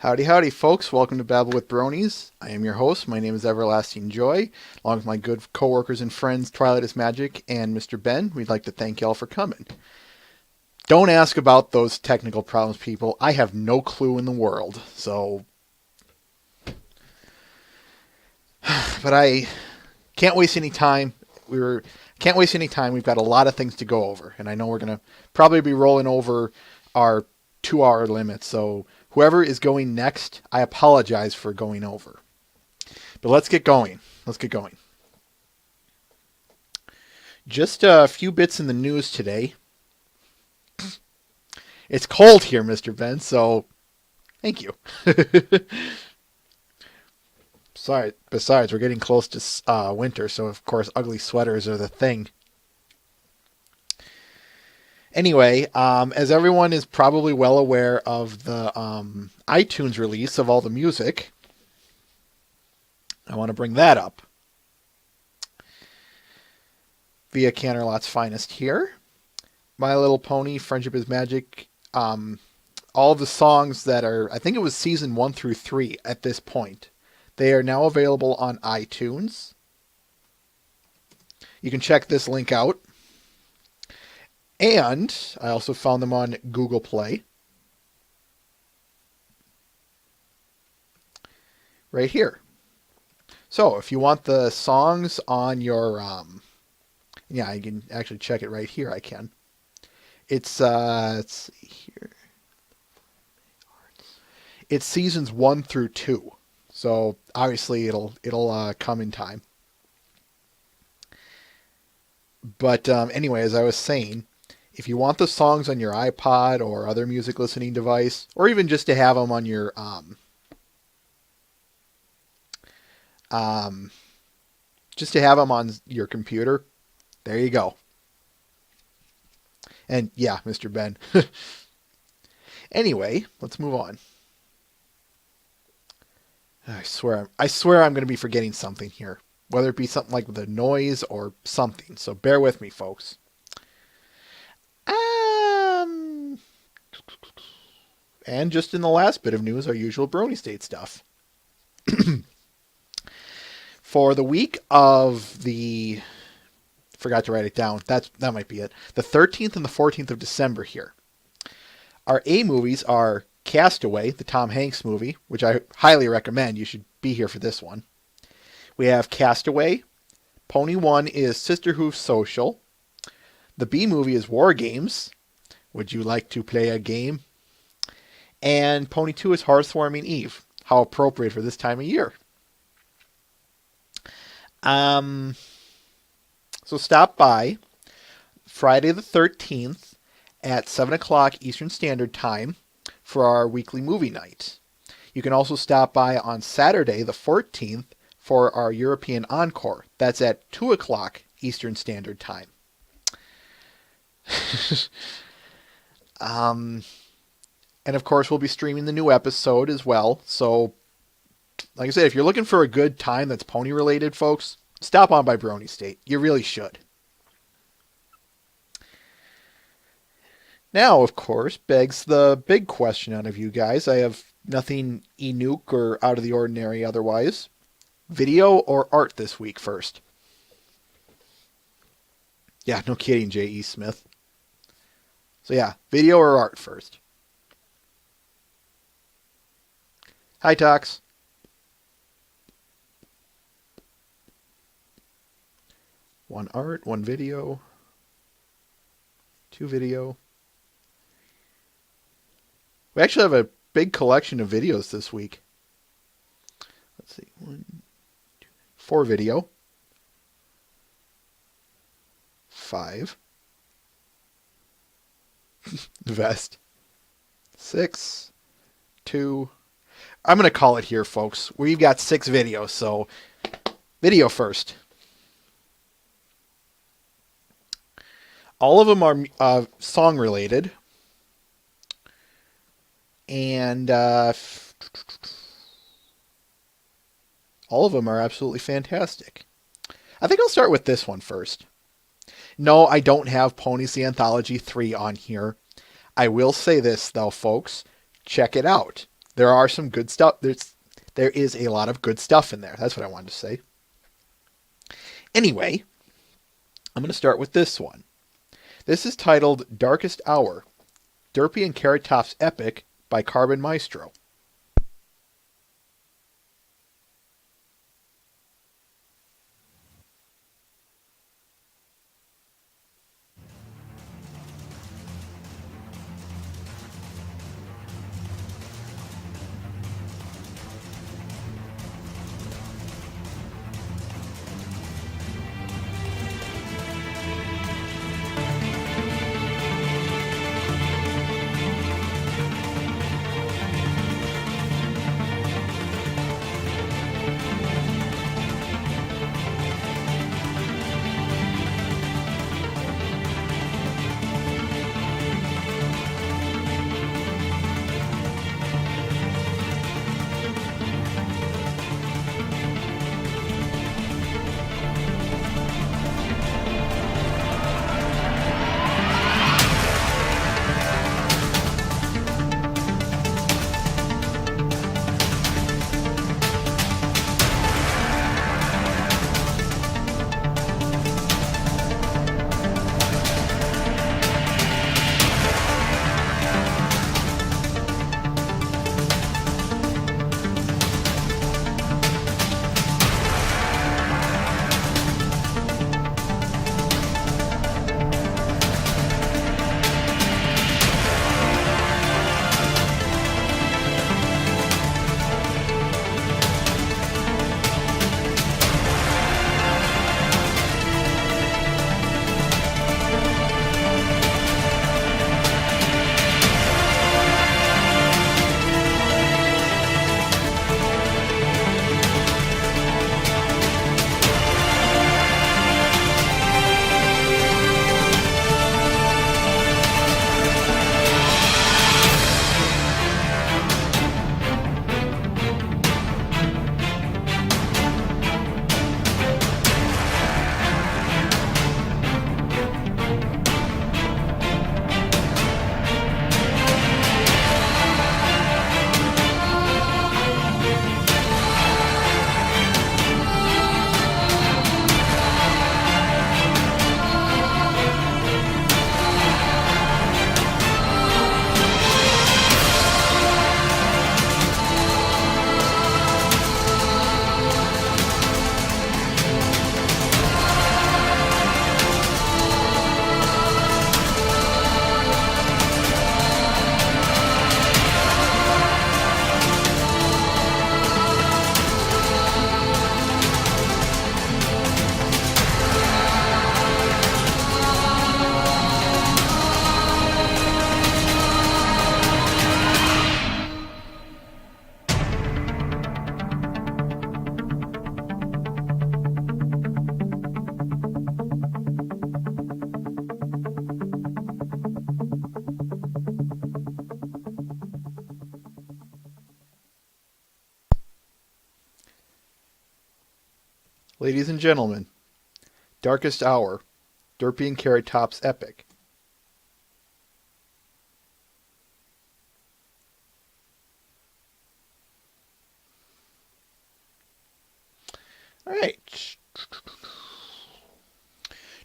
Howdy, howdy, folks. Welcome to Babble with Bronies. I am your host. My name is Everlasting Joy. Along with my good coworkers and friends, Twilight is Magic and Mr. Ben, we'd like to thank y'all for coming. Don't ask about those technical problems, people. I have no clue in the world. But I can't waste any time. Can't waste any time. We've got a lot of things to go over, and I know we're gonna probably be rolling over our 2 hour limit. So whoever is going next, I apologize for going over. But let's get going. Just a few bits in the news today. It's cold here, Mr. Ben, so thank you. Besides, we're getting close to winter, so of course ugly sweaters are the thing. Anyway, as everyone is probably well aware of the iTunes release of all the music, I want to bring that up. Via Canterlot's Finest here. My Little Pony, Friendship is Magic, all of the songs that are, I think it was season 1 through 3 at this point. They are now available on iTunes. You can check this link out. And I also found them on Google Play. Right here. So if you want the songs on your, yeah, I can actually check it right here. I can. It's, let's see here. It's seasons 1 through 2. So obviously it'll come in time. But anyway, as I was saying, if you want the songs on your iPod or other music listening device, or even just to have them on your just to have them on your computer, there you go. And yeah, Mr. Ben. Anyway, let's move on. I swear I'm going to be forgetting something here, whether it be something like the noise or something. So bear with me, folks. And just in the last bit of news, our usual Brony State stuff. For the week of the, forgot to write it down. That might be it. The 13th and the 14th of December here. Our A movies are Castaway, the Tom Hanks movie, which I highly recommend. You should be here for this one. We have Castaway. Pony 1 is Sisterhood Social. The B movie is War Games. Would you like to play a game? And Pony 2 is Hearthwarming Eve. How appropriate for this time of year. So stop by Friday the 13th at 7 o'clock Eastern Standard Time for our weekly movie night. You can also stop by on Saturday the 14th for our European Encore. That's at 2 o'clock Eastern Standard Time. And of course, we'll be streaming the new episode as well. So, like I said, if you're looking for a good time that's pony related, folks, stop on by Brony State. You really should. Now, of course, begs the big question out of you guys. I have nothing Enoch or out of the ordinary otherwise. Video or art this week first? Yeah, no kidding, J.E. Smith. So yeah, video or art first? Hi, Tox. One art, one video, 2 video. We actually have a big collection of videos this week. Let's see, 1, 2, 4 video, 5, vest, 6, 2. I'm going to call it here, folks. We've got 6 videos, so video first. All of them are song related. And all of them are absolutely fantastic. I think I'll start with this one first. No, I don't have Ponies the Anthology 3 on here. I will say this, though, folks. Check it out. There are some good stuff. There is a lot of good stuff in there. That's what I wanted to say. Anyway, I'm going to start with this one. This is titled Darkest Hour, Derpy and Carrot Top's Epic by Carbon Maestro. Ladies and gentlemen, Darkest Hour, Derpy and Carrot Top's Epic. All right.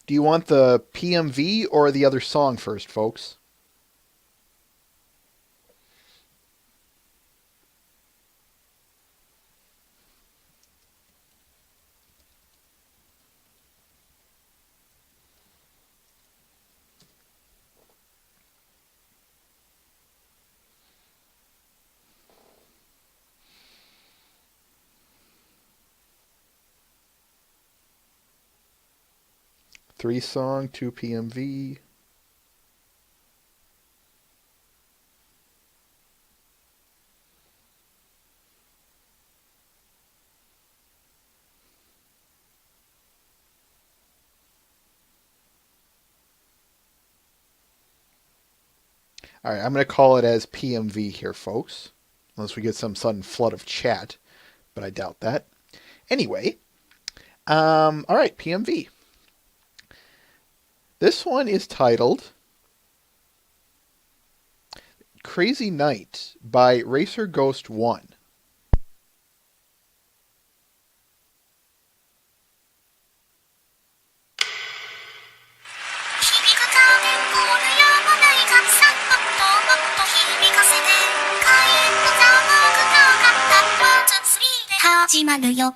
Do you want the PMV or the other song first, folks? Three song, two PMV. All right, I'm going to call it as PMV here, folks. Unless we get some sudden flood of chat, but I doubt that. Anyway, all right, PMV. This one is titled Crazy Night by Racer Ghost 1.始まるよ。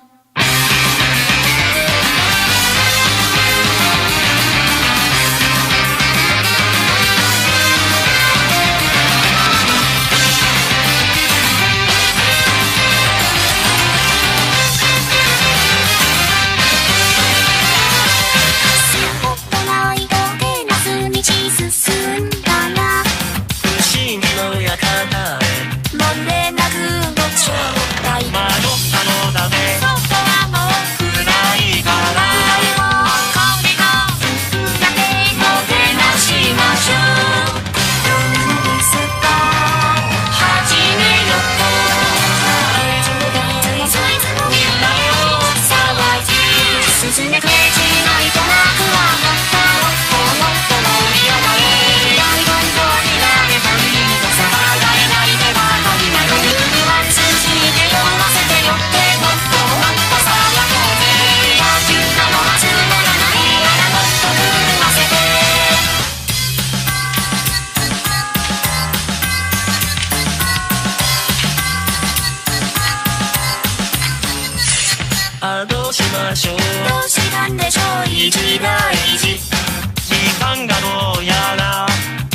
どうしましょう。どうしたんでしょう。一大事。時間がどうやら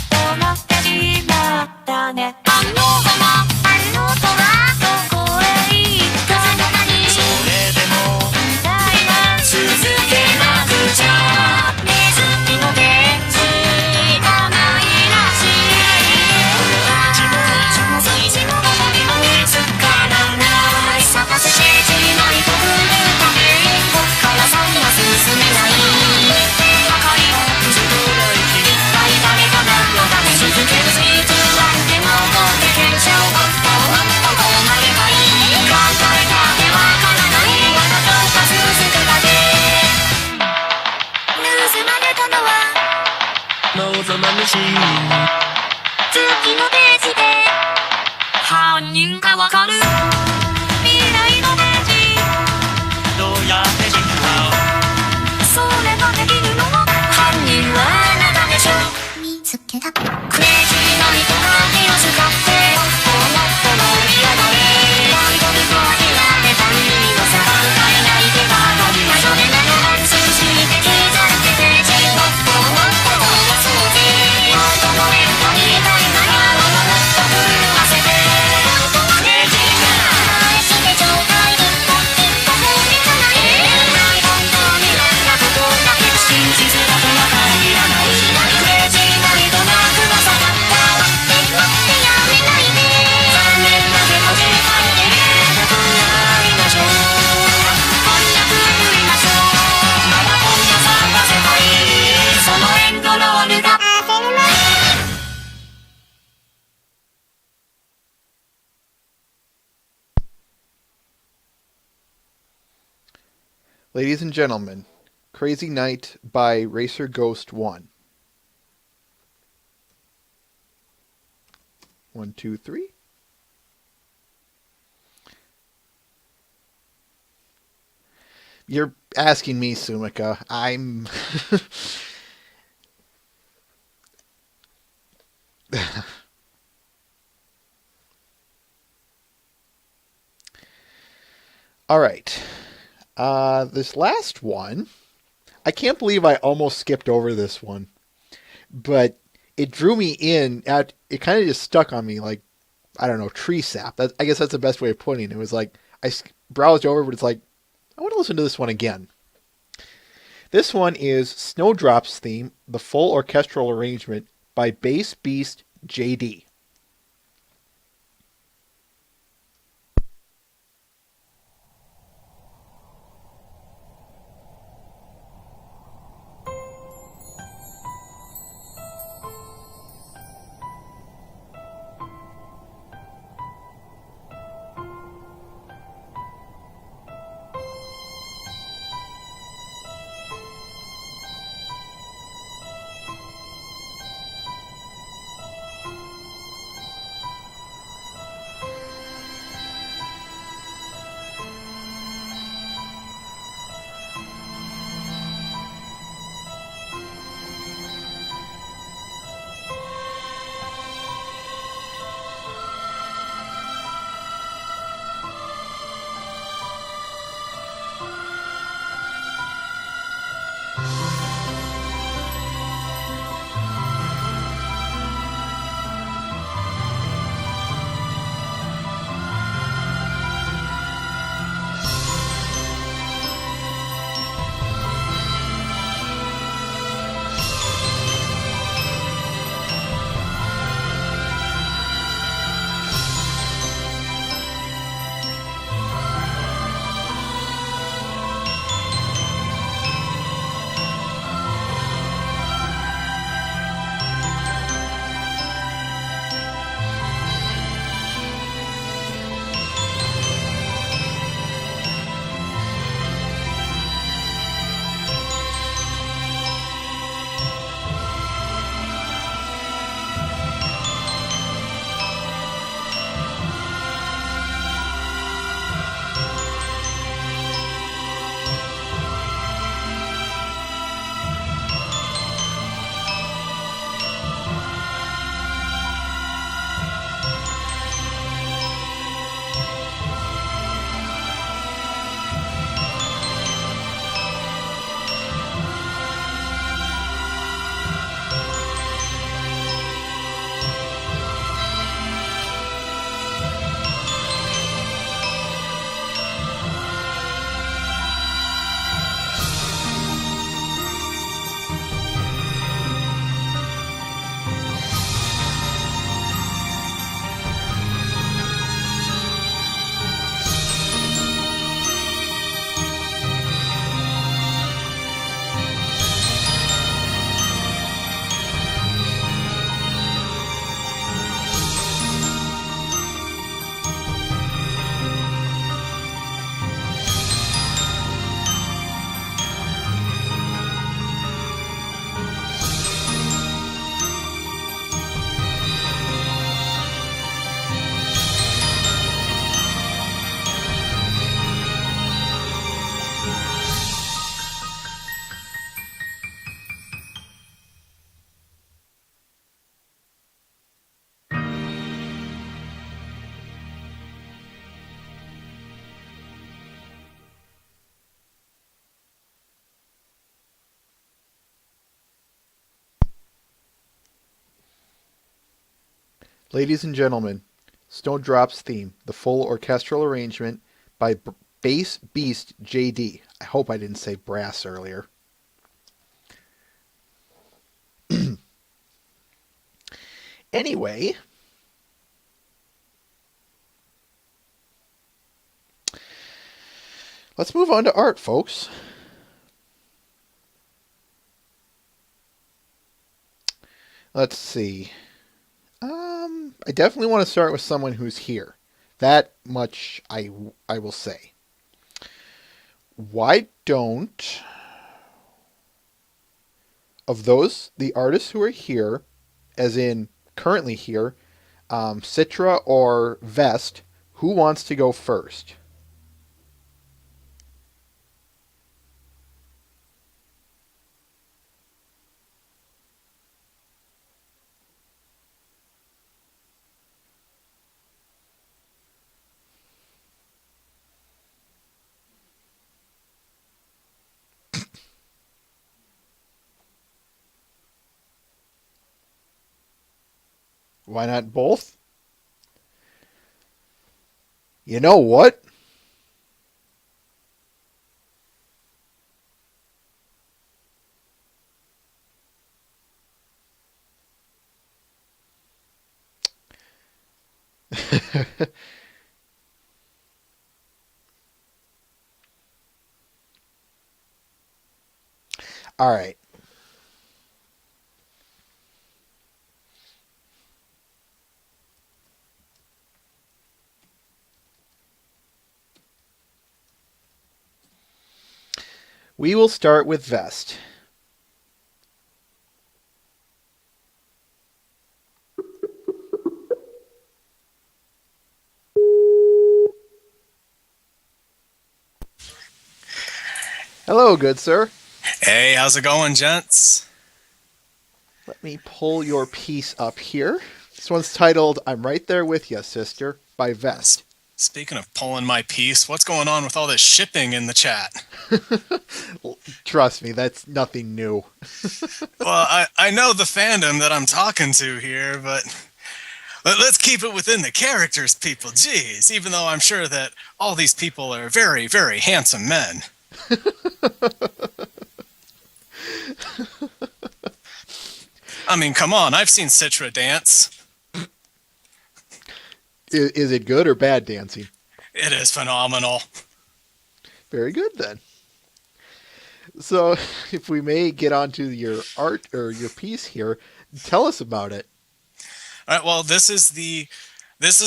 止まってしまったね。あの花、あの虎、どこへ行ったのかに。それでも歌いは続けなくちゃ。ネズミのケツがないらしい。一も水もどこにも見つからない。探せしないと来るだけ。こっから先は進めない。明かりをつぶる日々。一体誰が何のため続けるスイーツなんてもう経験者をもっともっとこうなればいい。考えたってわからない。またどうか続くだけ。盗まれたのは望まぬシーン。次のページで犯人がわかる。未来のページ。どうやって知った。それができるのも犯人はあなたでしょ。見つけた。クレイジーな人が手を使ってもっともっと盛り上がれ。アイドルと諦めたいのさ。考えないでばかりはそれなの。安心して刻んでページ。もっともっと動画そうぜ。もっと燃えるとみたいならもっと震わせて。クレイジーな愛してちょうだい。ずっとずっともう見たない。本当になんだことだけど真実だとは限らない。クレイジーな人が噂だった。待ってやめないで。残念だけど時間で僕が会いましょう。婚約売りましょう。まだ今夜探せばいい。そのエンドロールがLadies and gentlemen, Crazy Night by Racer Ghost 1. 1, 2, 3. You're asking me, Sumika. I'm... All right. This last one, I can't believe I almost skipped over this one, but it drew me in. It kind of just stuck on me like, I don't know, tree sap. I guess that's the best way of putting it. It was like, I browsed over, but it's like, I want to listen to this one again. This one is Snowdrop's theme, the full orchestral arrangement by Bass Beast JD. Ladies and gentlemen, Snowdrop's theme, the full orchestral arrangement by Bass Beast JD. I hope I didn't say brass earlier. Anyway, let's move on to art, folks. Let's see. I definitely want to start with someone who's here. That much I will say. Why don't, of those, the artists who are here, as in currently here, Citra or Vest, who wants to go first? Why not both? You know what? All right. We will start with Vest. Hello, good sir. Hey, how's it going, gents? Let me pull your piece up here. This one's titled I'm Right There With Ya, Sister by Vest. Speaking of pulling my piece, what's going on with all this shipping in the chat? Trust me, that's nothing new. Well, I know the fandom that I'm talking to here, but let's keep it within the characters, people. Jeez, even though I'm sure that all these people are very, very handsome men. I mean, come on, I've seen Citra dance. Is it good or bad dancing? It is phenomenal. Very good then. So, if we may get onto your art or your piece here, tell us about it. All right, well, this is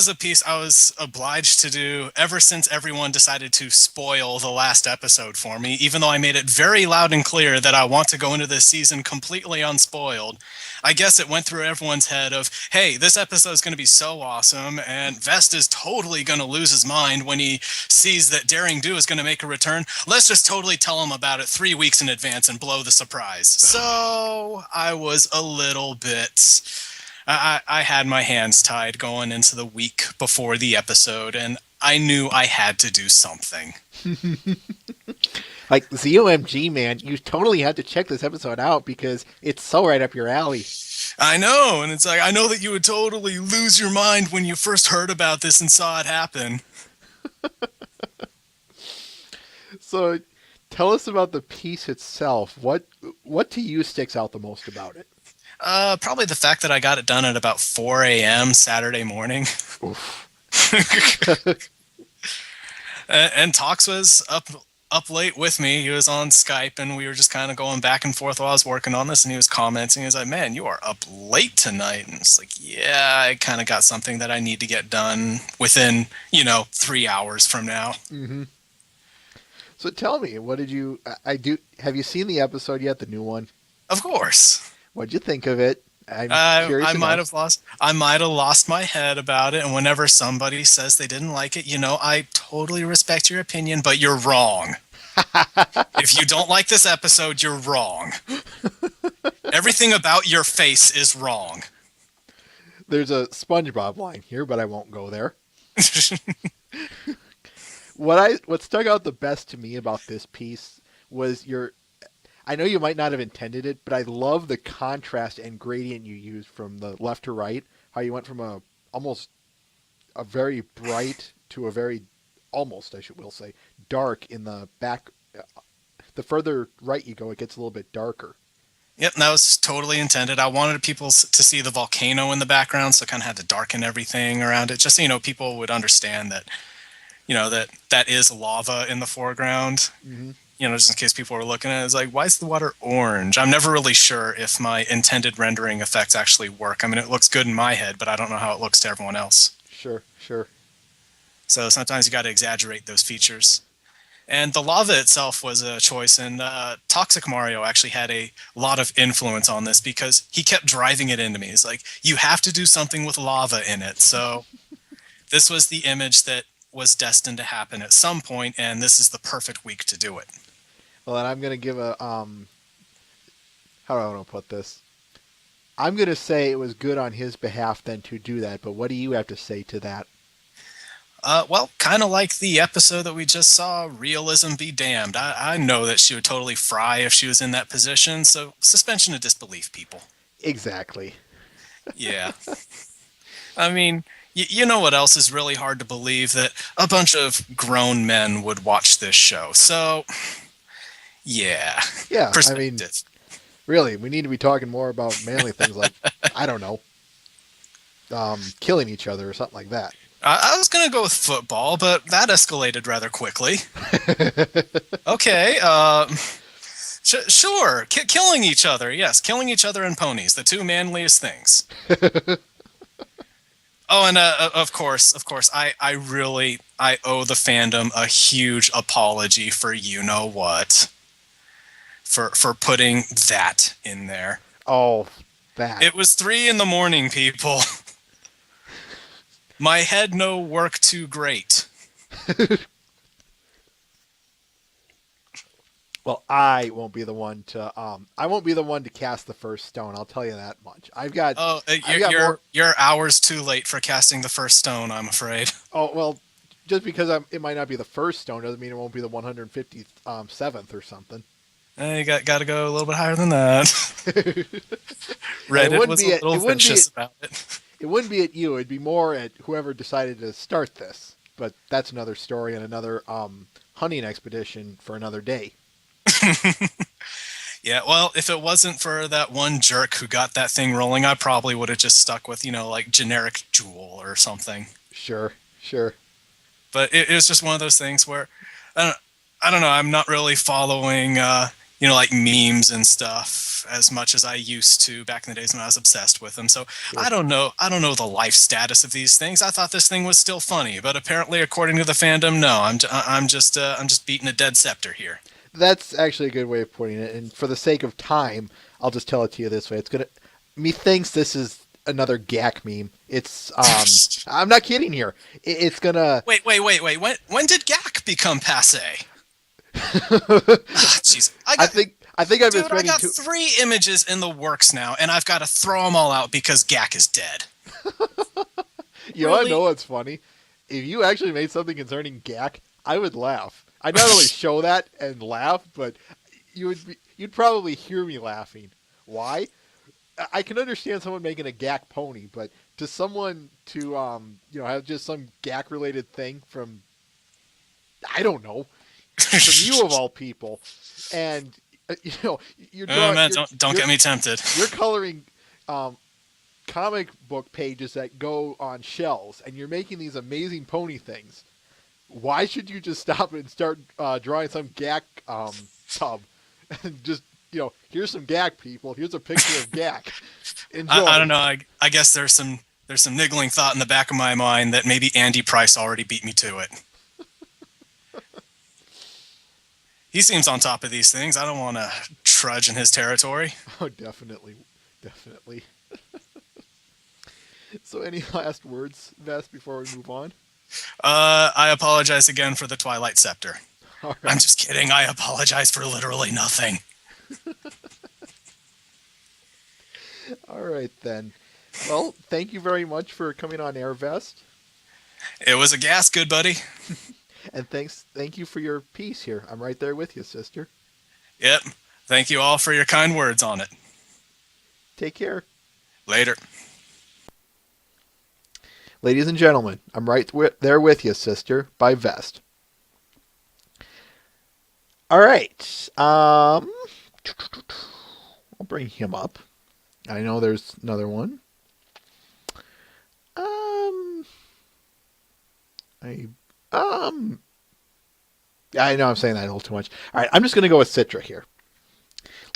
a piece I was obliged to do ever since everyone decided to spoil the last episode for me, even though I made it very loud and clear that I want to go into this season completely unspoiled. I guess it went through everyone's head of, hey, this episode is going to be so awesome, and Vest is totally going to lose his mind when he sees that Daring Do is going to make a return. Let's just totally tell him about it 3 weeks in advance and blow the surprise. So I was a little bit... I had my hands tied going into the week before the episode, and I knew I had to do something. Like, ZOMG, man, you totally had to check this episode out because it's so right up your alley. I know, and it's like, I know that you would totally lose your mind when you first heard about this and saw it happen. So, tell us about the piece itself. What to you sticks out the most about it? Probably the fact that I got it done at about 4 a.m. Saturday morning. Oof. And Tox was up late with me. He was on Skype, and we were just kind of going back and forth while I was working on this, and he was commenting. He was like, man, you are up late tonight. And it's like, yeah, I kind of got something that I need to get done within, 3 hours from now. Mm-hmm. So tell me, what did you... Have you seen the episode yet, the new one? Of course. What'd you think of it? I'm curious I to might know. have lost my head about it, and whenever somebody says they didn't like it, I totally respect your opinion, but you're wrong. If you don't like this episode, you're wrong. Everything about your face is wrong. There's a SpongeBob line here, but I won't go there. What stuck out the best to me about this piece was I know you might not have intended it, but I love the contrast and gradient you used from the left to right. How you went from a almost a very bright to a very almost I should will say dark in the back. The further right you go, it gets a little bit darker. Yep, that was totally intended. I wanted people to see the volcano in the background, so kind of had to darken everything around it, just so people would understand that that is lava in the foreground. Mm-hmm. Just in case people were looking at it, it's like, why is the water orange? I'm never really sure if my intended rendering effects actually work. I mean, it looks good in my head, but I don't know how it looks to everyone else. Sure, sure. So sometimes you got to exaggerate those features. And the lava itself was a choice, and Toxic Mario actually had a lot of influence on this because he kept driving it into me. He's like, you have to do something with lava in it. So this was the image that was destined to happen at some point, and this is the perfect week to do it. Well, and I'm going to give a, how do I want to put this? I'm going to say it was good on his behalf then to do that, but what do you have to say to that? Well, kind of like the episode that we just saw, realism be damned. I know that she would totally fry if she was in that position, so suspension of disbelief, people. Exactly. Yeah. I mean, you know what else is really hard to believe? That a bunch of grown men would watch this show. So, yeah. Yeah, I mean, really, we need to be talking more about manly things like, I don't know, killing each other or something like that. I was going to go with football, but that escalated rather quickly. Okay, sure. Killing each other, yes. Killing each other and ponies, the two manliest things. Oh, and of course, I owe the fandom a huge apology for you-know-what. For putting that in there. Oh, that. It was 3 a.m, people. My head no work too great. Well, I won't be the one to cast the first stone. I'll tell you that much. You're hours too late for casting the first stone, I'm afraid. Oh, well, just because it might not be the first stone doesn't mean it won't be the 157th or something. You got to go a little bit higher than that. Reddit was a little vicious about it. It wouldn't be at you. It'd be more at whoever decided to start this. But that's another story and another hunting expedition for another day. Yeah, well, if it wasn't for that one jerk who got that thing rolling, I probably would have just stuck with, like generic Jewel or something. Sure. But it was just one of those things where, I don't know, I'm not really following, like memes and stuff as much as I used to back in the days when I was obsessed with them. So sure. I don't know the life status of these things. I thought this thing was still funny, but apparently, according to the fandom, no. I'm just beating a dead scepter here. That's actually a good way of putting it. And for the sake of time, I'll just tell it to you this way. Methinks this is another GAC meme. It's I'm not kidding here. It's gonna wait. When did GAC become passé? Jeez, I think I've been spending. I got 3 images in the works now, and I've got to throw them all out because GAC is dead. I know what's funny. If you actually made something concerning GAC, I would laugh. I'd not only show that and laugh, but you'd probably hear me laughing. Why? I can understand someone making a GAC pony, but to someone to have just some GAC related thing from, I don't know, from you of all people, and you're drawing. Man, don't get me tempted. You're coloring comic book pages that go on shelves, and you're making these amazing pony things. Why should you just stop and start drawing some GAC tub and just here's some GAC, people. Here's a picture of GAC. Enjoy. I don't know. I guess there's some niggling thought in the back of my mind that maybe Andy Price already beat me to it. He seems on top of these things. I don't want to trudge in his territory. Oh, definitely. So any last words, Vest, before we move on? I apologize again for the Twilight Scepter. All right. I'm just kidding. I apologize for literally nothing. All right, then. Well, thank you very much for coming on air, Vest. It was a gas, good buddy. And thank you for your piece here. I'm right there with you, sister. Yep. Thank you all for your kind words on it. Take care. Later. Ladies and gentlemen, I'm right there with you, sister, by Vest. All right. I'll bring him up. I know there's another one. I I know I'm saying that a little too much. All right, I'm just going to go with Citra here.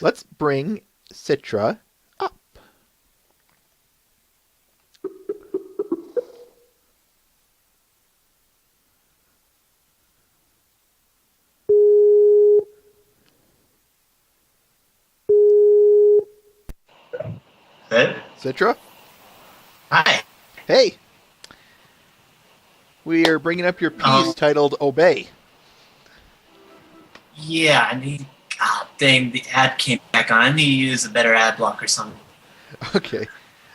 Let's bring Citra up. Good. Citra? Hi. Hey. We are bringing up your piece titled Obey. Yeah, I need. God dang, the ad came back on. I need to use a better ad block or something. Okay.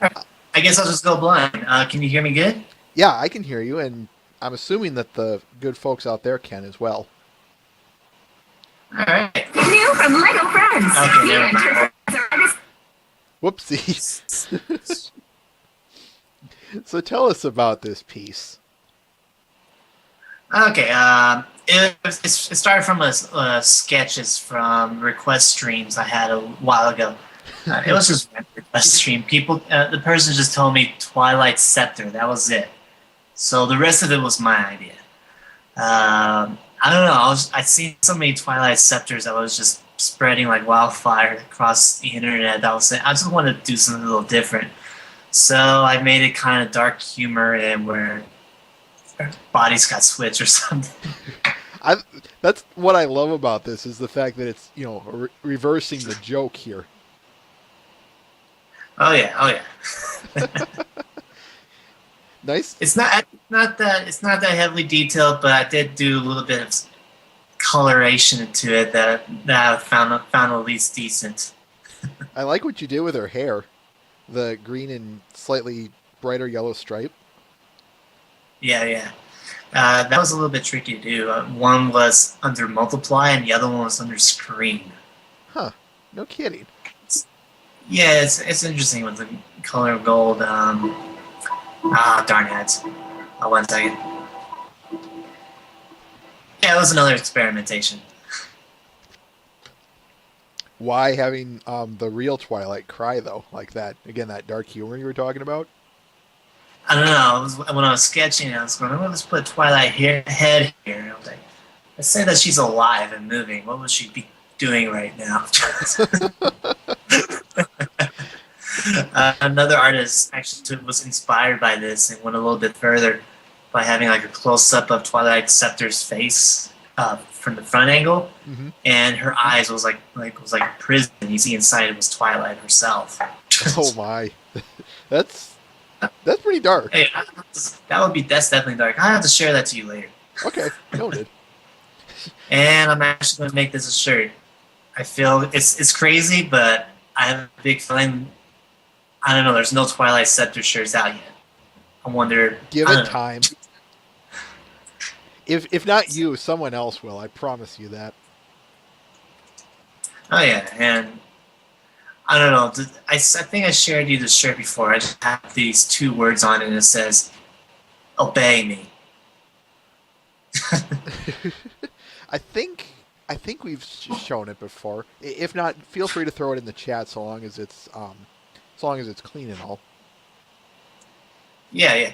I guess I'll just go blind. Can you hear me good? Yeah, I can hear you, and I'm assuming that the good folks out there can as well. All right. New from Lego Friends. Okay, never mind. Whoopsies. So tell us about this piece. Okay. It started from a sketches from request streams I had a while ago. It was just a request stream. People, the person just told me Twilight Scepter. That was it. So the rest of it was my idea. I don't know. I'd seen so many Twilight Scepters that was just spreading like wildfire across the internet. I was saying I just wanted to do something a little different. So I made it kind of dark humor and where bodies got switched or something. That's what I love about this is the fact that it's reversing the joke here. Oh yeah. Nice. It's not that heavily detailed, but I did do a little bit of coloration to it that I found at least decent. I like what you did with her hair, the green and slightly brighter yellow stripe. Yeah. That was a little bit tricky to do. One was under multiply, and the other one was under screen. Huh? No kidding. Yeah, it's interesting with the color of gold. Darn it. 1 second. Yeah, it was another experimentation. Why having the real Twilight cry though, like that? Again, that dark humor you were talking about. I don't know. When I was sketching, I was going, let's put Twilight head here. And I was like, let's say that she's alive and moving. What would she be doing right now? Another artist actually was inspired by this and went a little bit further by having like a close-up of Twilight Scepter's face from the front angle, and her eyes was like a prison. You see inside it was Twilight herself. Oh my, that's pretty dark. Hey, that's definitely dark. I have to share that to you later. Okay, noted. And I'm actually going to make this a shirt. I feel it's crazy, but I have a big feeling. I don't know. There's no Twilight Scepter shirts out yet. I wonder. Give it time. If not you, someone else will. I promise you that. Oh yeah, and I don't know. I think I shared you the shirt before. I just have these 2 words on it, and it says, "Obey me." I think we've shown it before. If not, feel free to throw it in the chat so long as it's clean and all. Yeah.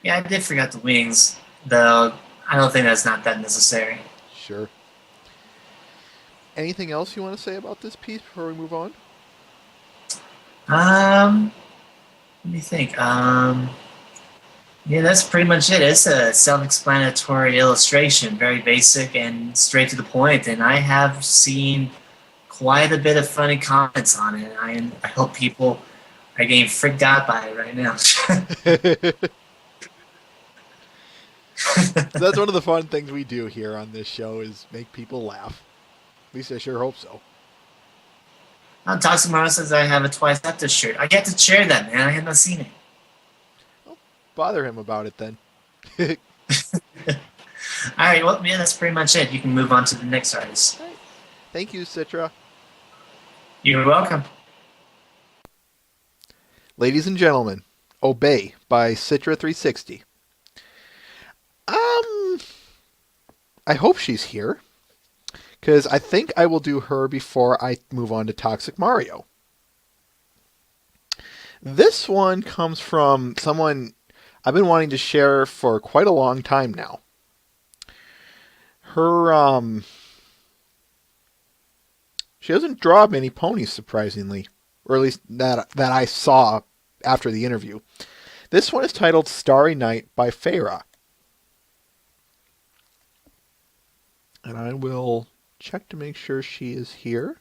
I did forget the wings, though. I don't think that's not that necessary. Sure. Anything else you want to say about this piece before we move on? Let me think. Yeah, that's pretty much it. It's a self-explanatory illustration, very basic and straight to the point. And I have seen quite a bit of funny comments on it. I hope people are getting freaked out by it right now. That's one of the fun things we do here on this show is make people laugh. At least I sure hope so. Toximaro says I have a Twice After shirt. I get to share that, man. I have not seen it. Well, bother him about it then. All right, well, yeah, that's pretty much it. You can move on to the next artist. Right. Thank you, Citra. You're welcome. Ladies and gentlemen, Obey by Citra 360. I hope she's here, because I think I will do her before I move on to Toxic Mario. This one comes from someone I've been wanting to share for quite a long time now. She doesn't draw many ponies, surprisingly, or at least that I saw after the interview. This one is titled Starry Night by Feyre. And I will check to make sure she is here.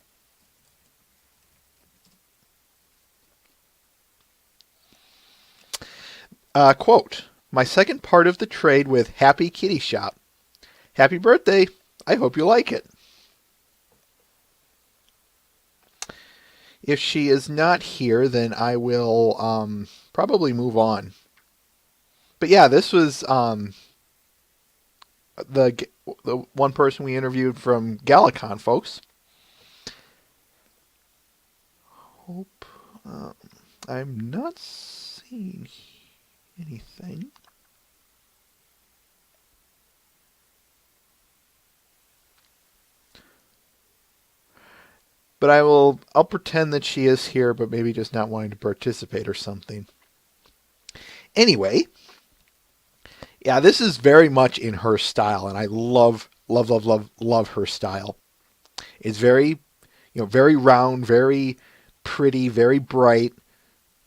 Quote, my second part of the trade with Happy Kitty Shop. Happy birthday. I hope you like it. If she is not here, then I will probably move on. But yeah, this was the one person we interviewed from Galacon, folks. Hope I'm not seeing anything. But I'll pretend that she is here, but maybe just not wanting to participate or something. Anyway, yeah, this is very much in her style, and I love her style. It's very, very round, very pretty, very bright.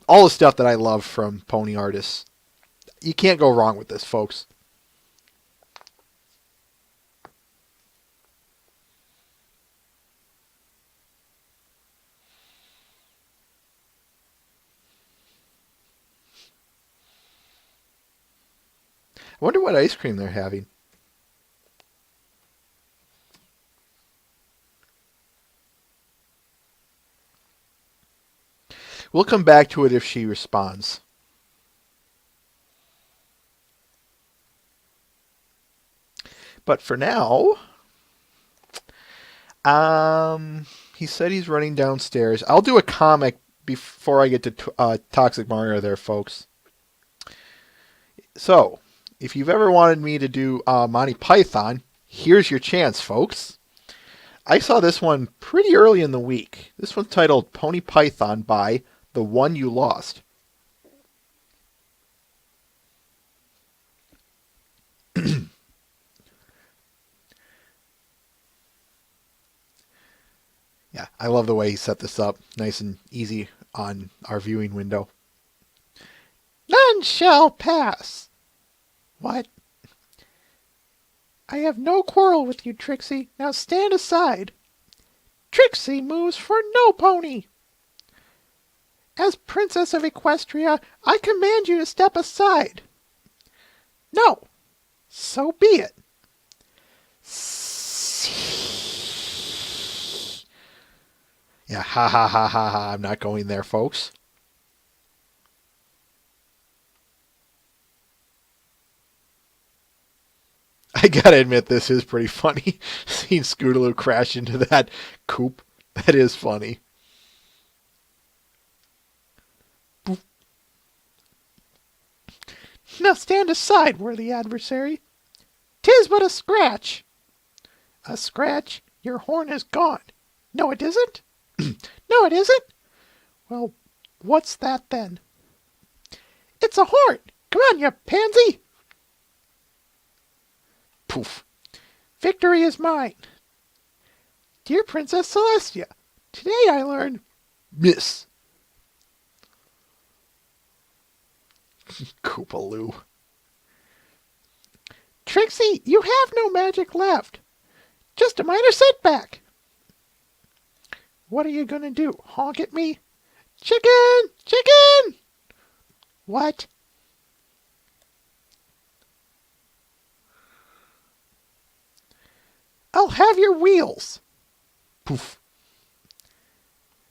All the stuff that I love from pony artists. You can't go wrong with this, folks. I wonder what ice cream they're having. We'll come back to it if she responds. But for now, he said he's running downstairs. I'll do a comic before I get to Toxic Mario there, folks. So, if you've ever wanted me to do Monty Python, here's your chance, folks. I saw this one pretty early in the week. This one's titled Pony Python by The One You Lost. Yeah, I love the way he set this up. Nice and easy on our viewing window. None shall pass. What? I have no quarrel with you, Trixie. Now stand aside. Trixie moves for no pony. As Princess of Equestria, I command you to step aside. No. So be it. Yeah, ha ha ha ha ha. I'm not going there, folks. I gotta admit, this is pretty funny. Seeing Scootaloo crash into that coop. That is funny. Now stand aside, worthy adversary. 'Tis but a scratch. A scratch? Your horn is gone. No, it isn't? No, it isn't? Well, what's that then? It's a horn! Come on, you pansy! Poof. Victory is mine. Dear Princess Celestia, today I learned... Miss. Koopaloo. Trixie, you have no magic left. Just a minor setback. What are you going to do? Honk at me? Chicken! Chicken! What? I'll have your wheels. Poof.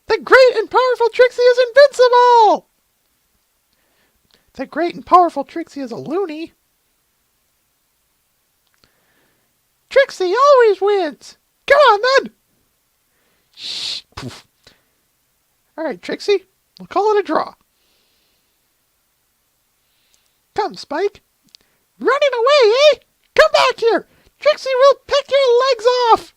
The great and powerful Trixie is invincible! The great and powerful Trixie is a loony. Trixie always wins. Come on, then. Shh. Poof. All right, Trixie. We'll call it a draw. Come, Spike. Running away, eh? Come back here. Trixie will pick your legs off.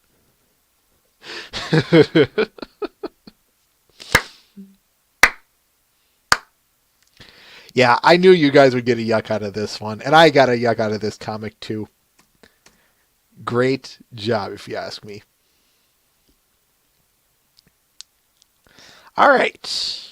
Yeah, I knew you guys would get a yuck out of this one, and I got a yuck out of this comic too. Great job, if you ask me. All right.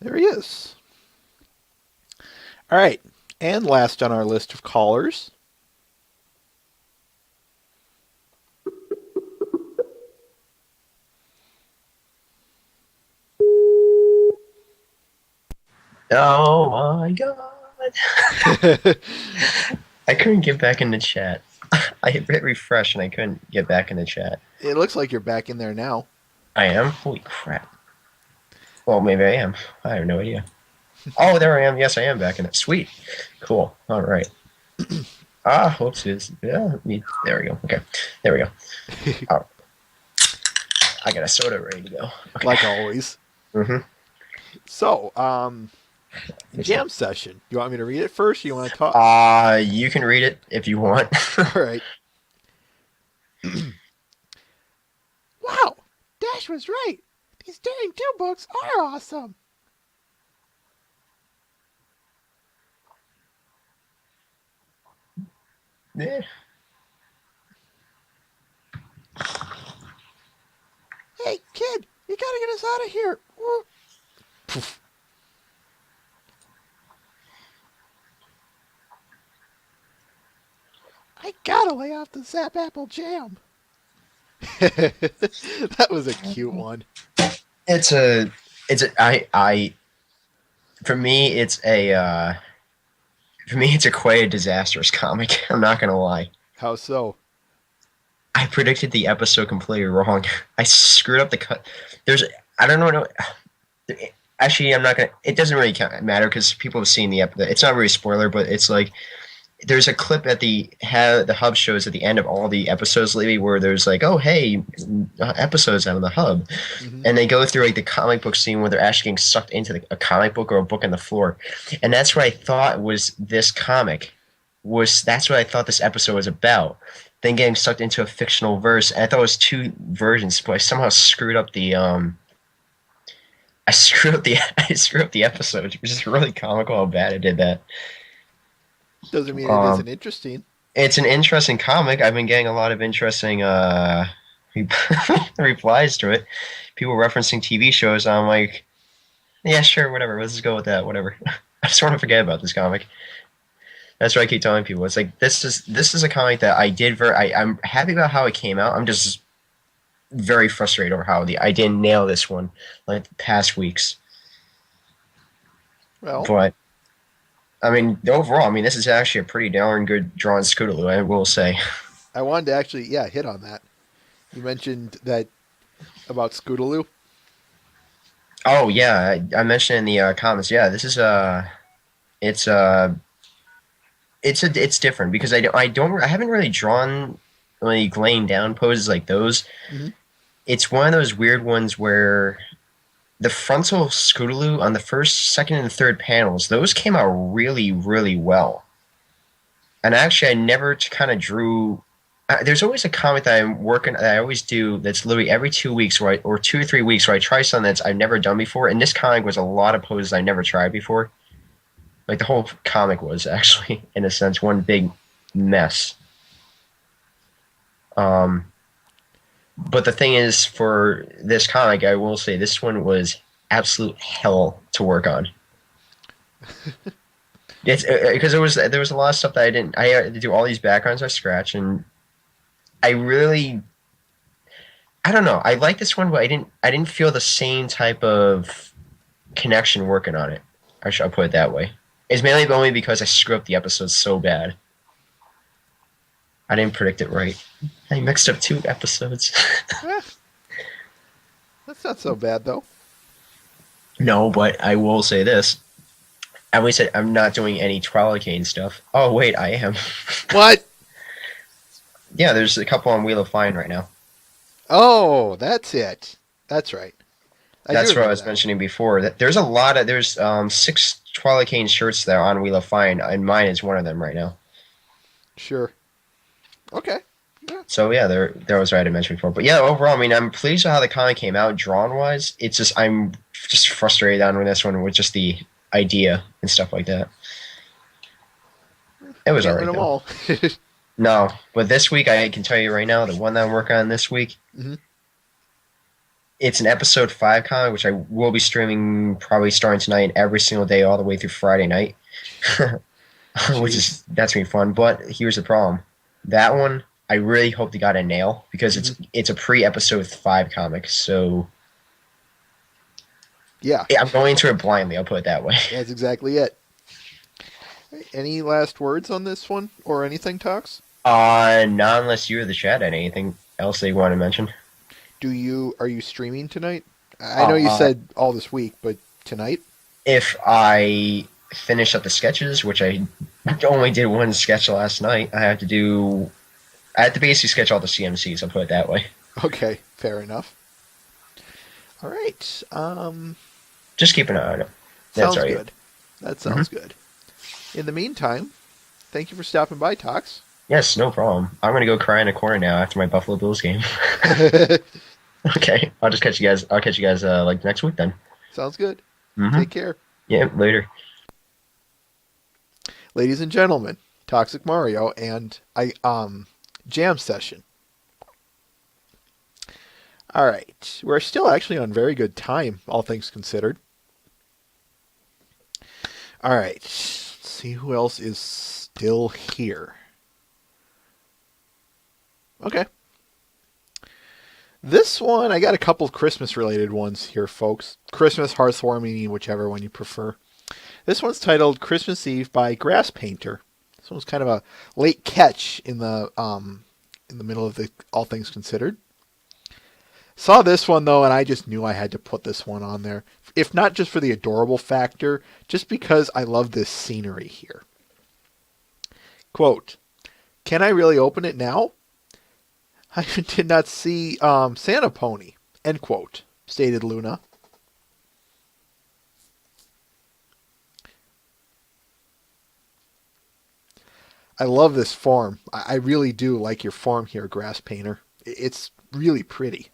There he is. All right. And last on our list of callers. Oh my god. I couldn't get back in the chat. I hit refresh and I couldn't get back in the chat. It looks like you're back in there now. I am? Holy crap. Well, maybe I am. I have no idea. Oh, there I am. Yes, I am back in it. Sweet. Cool. All right. Whoopsies. Yeah, there we go. Okay. There we go. Oh, I got a soda ready to go. Okay. Like always. Mm-hmm. So, jam session. You want me to read it first, or you want to talk? You can read it if you want. All right. Wow, Dash was right. These Daring Do books are awesome. Yeah. Hey, kid, you gotta get us out of here. Poof. I gotta lay off the Zap Apple Jam. That was a cute one. For me, it's quite a disastrous comic. I'm not gonna lie. How so? I predicted the episode completely wrong. I screwed up the cut. I don't know. Actually, I'm not gonna. It doesn't really matter because people have seen the episode. It's not really a spoiler, but it's like there's a clip at the hub shows at the end of all the episodes lately where there's like, oh hey, episodes out of the hub, and they go through like the comic book scene where they're actually getting sucked into a comic book or a book on the floor, and that's what I thought was this comic. That's what I thought this episode was about. Then getting sucked into a fictional verse, and I thought it was two versions, but I somehow screwed up the I screwed up the episode, which is really comical how bad I did that. Doesn't mean it isn't interesting. It's an interesting comic. I've been getting a lot of interesting replies to it. People referencing TV shows. I'm like, yeah, sure, whatever. Let's just go with that. Whatever. I just want to forget about this comic. That's what I keep telling people. It's like this is a comic that I did I'm happy about how it came out. I'm just very frustrated over how I didn't nail this one like the past weeks. Well, but I mean, overall, I mean, this is actually a pretty darn good drawn Scootaloo, I will say. I wanted to actually, hit on that. You mentioned that about Scootaloo. Oh yeah, I mentioned in the comments. Yeah, this is it's different because I haven't really drawn like laying down poses like those. Mm-hmm. It's one of those weird ones where the frontal Scootaloo on the first, second, and third panels, those came out really, really well. And actually, I never kind of drew. There's always a comic that I always do that's literally every 2 weeks or 2 or 3 weeks where I try something that's I've never done before. And this comic was a lot of poses I never tried before. Like the whole comic was actually, in a sense, one big mess. But the thing is, for this comic, I will say this one was absolute hell to work on. It's because there was a lot of stuff that I had to do all these backgrounds I scratch, and I don't know. I like this one, but I didn't feel the same type of connection working on it. I'll put it that way. It's mainly only because I screwed up the episodes so bad. I didn't predict it right. I mixed up 2 episodes. That's not so bad, though. No, but I will say this. At least I'm not doing any Twilight Cane stuff. Oh wait, I am. What? Yeah, there's a couple on Wheel of Fine right now. Oh, that's it. That's right. I do That's what I remember was that one. mentioning before. That there's a lot of there's 6 Twilight Cane shirts that are on Wheel of Fine, and mine is one of them right now. Sure. Okay. Yeah. So yeah, there was what I had to mention before. But yeah, overall, I mean, I'm pleased with how the comic came out, drawn wise. It's just I'm just frustrated on this one with just the idea and stuff like that. It was Can't win alright them though. all. No, but this week I can tell you right now, the one that I'm working on this week, hmm it's an episode 5 comic, which I will be streaming probably starting tonight every single day all the way through Friday night, which Jeez. is that's gonna be fun. But here's the problem: that one I really hope they got a nail because hmm it's a pre-episode 5 comic, so Yeah. yeah, I'm going into it blindly. I'll put it that way. That's exactly it. Any last words on this one or anything, Tox? Not unless you're the chat at anything else that you want to mention. Are you streaming tonight? I know Oh, you said all this week, but tonight? if I finish up the sketches, which I only did one sketch last night, I have to basically sketch all the CMCs. I'll put it that way. Okay, fair enough. All right. Just keep an eye on it. That's Sounds right. good. That sounds good. In the meantime, thank you for stopping by, Tox. Yes, no problem. I'm gonna go cry in a corner now after my Buffalo Bills game. Okay, I'll just catch you guys. I'll catch you guys like next week then. Sounds good. Mm-hmm. Take care. Yeah, later. Ladies and gentlemen, Toxic Mario and jam session. All right. We're still actually on very good time, all things considered. All right. Let's see who else is still here. Okay. This one, I got a couple of Christmas related ones here, folks. Christmas, heartwarming, whichever one you prefer. This one's titled Christmas Eve by Grass Painter. This one's kind of a late catch in the middle of the All Things Considered. Saw this one though, and I just knew I had to put this one on there. If not just for the adorable factor, just because I love this scenery here. Quote, "Can I really open it now? I did not see Santa Pony." End quote, stated Luna. I love this form. I really do like your form here, Grass Painter. It's really pretty.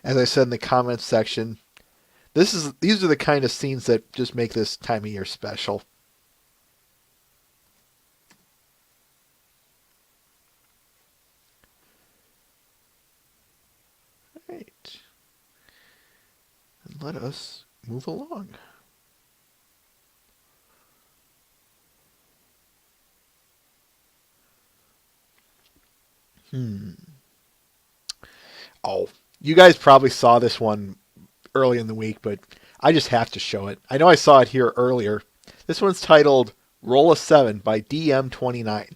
As I said in the comments section, these are the kind of scenes that just make this time of year special. Right. And let us move along. Oh, you guys probably saw this one early in the week, but I just have to show it. I know I saw it here earlier. This one's titled Roll a 7 by DM29.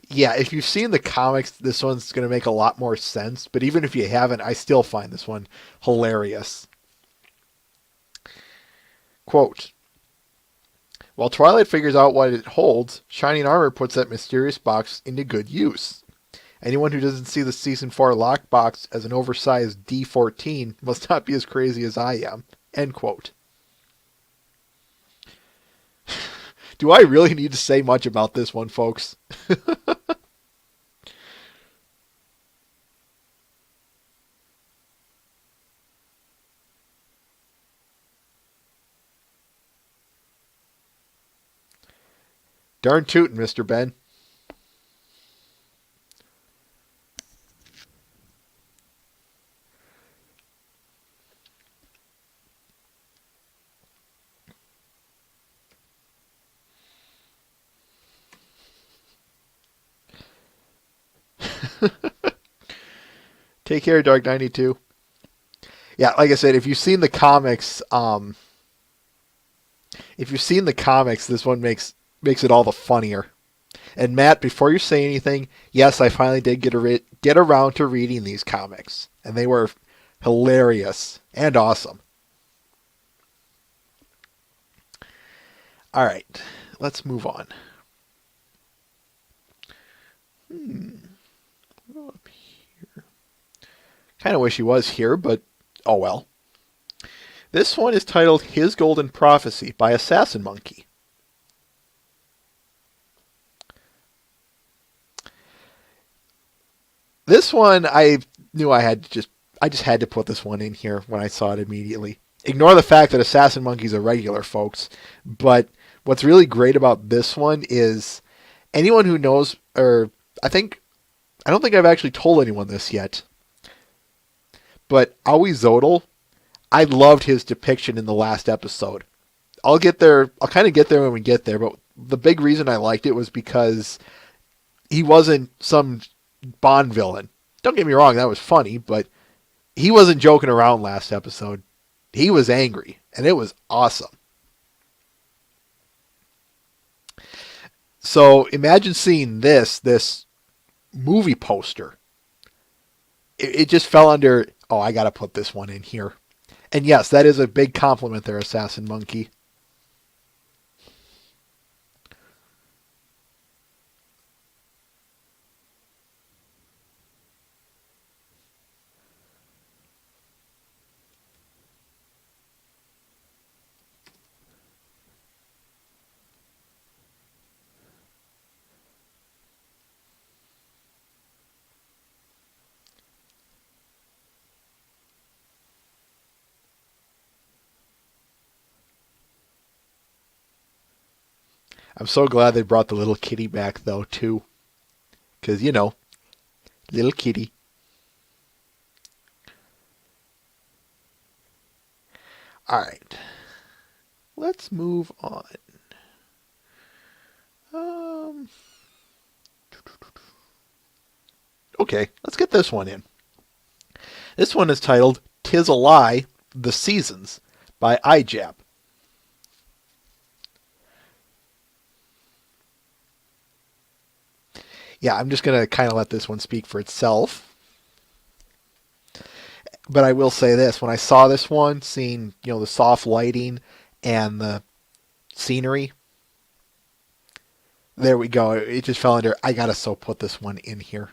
Yeah, if you've seen the comics, this one's going to make a lot more sense. But even if you haven't, I still find this one hilarious. Quote, "While Twilight figures out what it holds, Shining Armor puts that mysterious box into good use. Anyone who doesn't see the Season 4 lockbox as an oversized D14 must not be as crazy as I am." End quote. Do I really need to say much about this one, folks? Darn tootin', Mr. Ben. Take care, Dark 92. Yeah, like I said, if you've seen the comics, this one makes it all the funnier. And Matt, before you say anything, yes, I finally did get around to reading these comics, and they were hilarious and awesome. All right, let's move on. Up here. Kind of wish he was here, but oh well. This one is titled His Golden Prophecy by Assassin Monkey. This one I knew I just had to put this one in here when I saw it immediately. Ignore the fact that Assassin Monkey's a regular, folks, but what's really great about this one is anyone who knows, or I don't think I've actually told anyone this yet, but Aoi Zodel, I loved his depiction in the last episode. I'll kind of get there when we get there, but the big reason I liked it was because he wasn't some Bond villain. Don't get me wrong, that was funny, but he wasn't joking around last episode. He was angry, and it was awesome. So imagine seeing this movie poster. It just fell under, oh, I got to put this one in here. And yes, that is a big compliment there, Assassin Monkey. I'm so glad they brought the little kitty back, though, too. Because, little kitty. Alright. Let's move on. Okay, let's get this one in. This one is titled "'Tis a Lie, The Seasons" by iJab. Yeah, I'm just going to kind of let this one speak for itself. But I will say this. When I saw this one, seeing, the soft lighting and the scenery, there we go. It just fell under, I got to so put this one in here.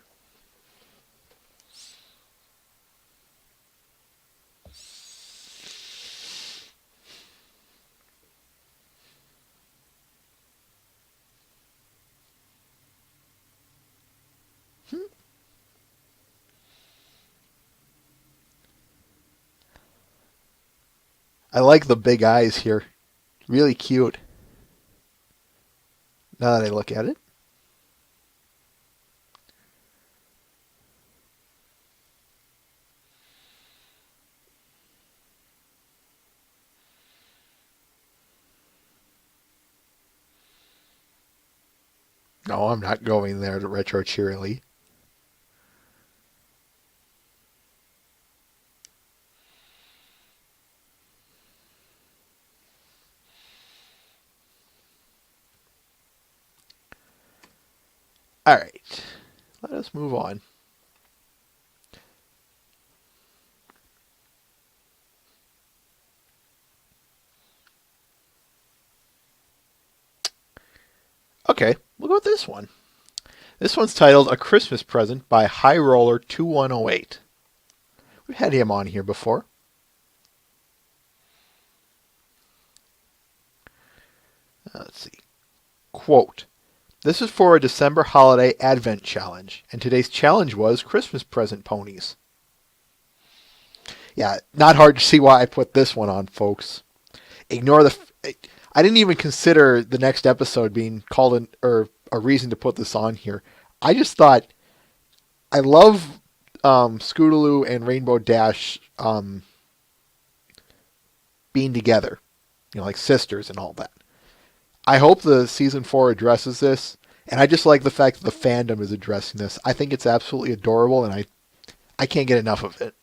I like the big eyes here. Really cute. Now that I look at it. No, I'm not going there to retro cheerily. All right, let us move on. Okay, we'll go with this one. This one's titled A Christmas Present by High Roller 2108. We've had him on here before. Let's see. Quote, "This is for a December holiday advent challenge, and today's challenge was Christmas present ponies." Yeah, not hard to see why I put this one on, folks. Ignore I didn't even consider the next episode being called or a reason to put this on here. I just thought, I love Scootaloo and Rainbow Dash being together, like sisters and all that. I hope the season 4 addresses this, And I just like the fact that the fandom is addressing this. I think it's absolutely adorable, and I can't get enough of it.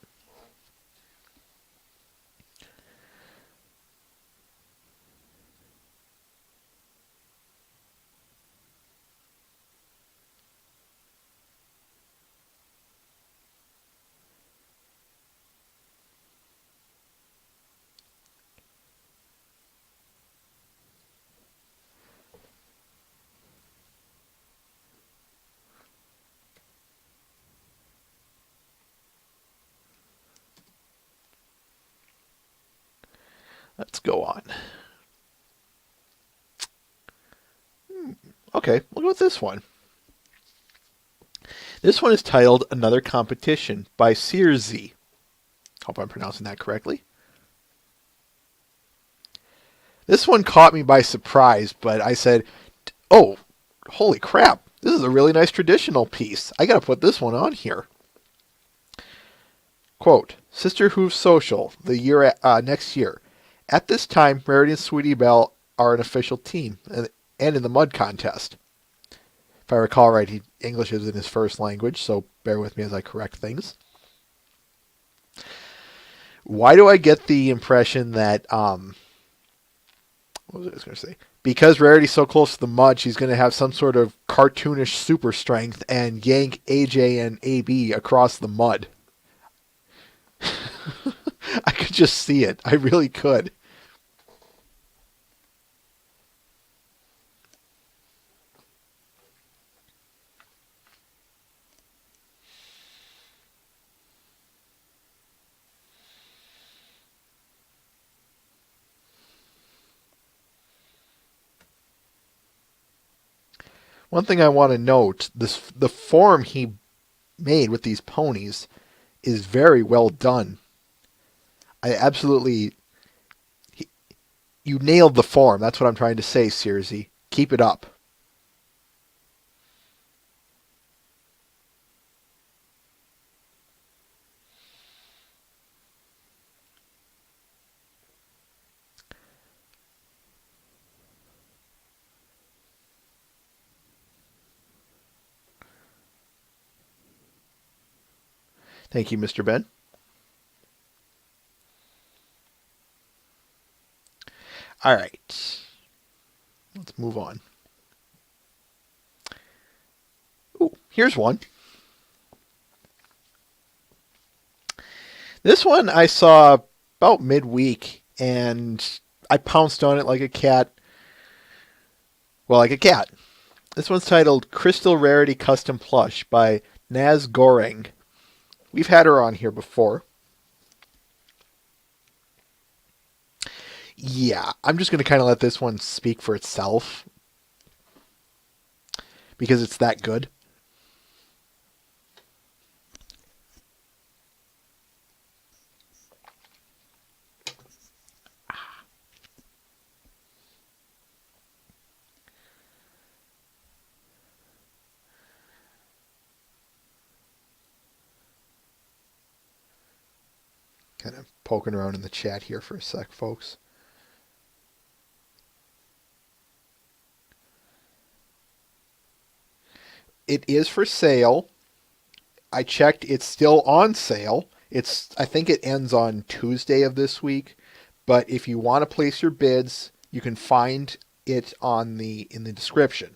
Let's go on. Okay, we'll go with this one. This one is titled Another Competition by Searzy. Hope I'm pronouncing that correctly. This one caught me by surprise, but I said, oh, holy crap, this is a really nice traditional piece. I gotta put this one on here. Quote, Sister Hooves Social, the year next year. At this time, Rarity and Sweetie Belle are an official team, and in the mud contest. If I recall right, English isn't his first language, so bear with me as I correct things. Why do I get the impression that, what was I going to say? Because Rarity's so close to the mud, she's going to have some sort of cartoonish super strength and yank AJ and AB across the mud. I could just see it. I really could. One thing I want to note, the form he made with these ponies is very well done. I absolutely... You nailed the form. That's what I'm trying to say, Searzy. Keep it up. Thank you, Mr. Ben. All right. Let's move on. Ooh, here's one. This one I saw about midweek, and I pounced on it like a cat. Well, like a cat. This one's titled Crystal Rarity Custom Plush by Naz Goreng. We've had her on here before. Yeah, I'm just going to kind of let this one speak for itself because it's that good. Kind of poking around in the chat here for a sec, folks. It is for sale. I checked, it's still on sale. I think it ends on Tuesday of this week. But if you want to place your bids, you can find it in the description.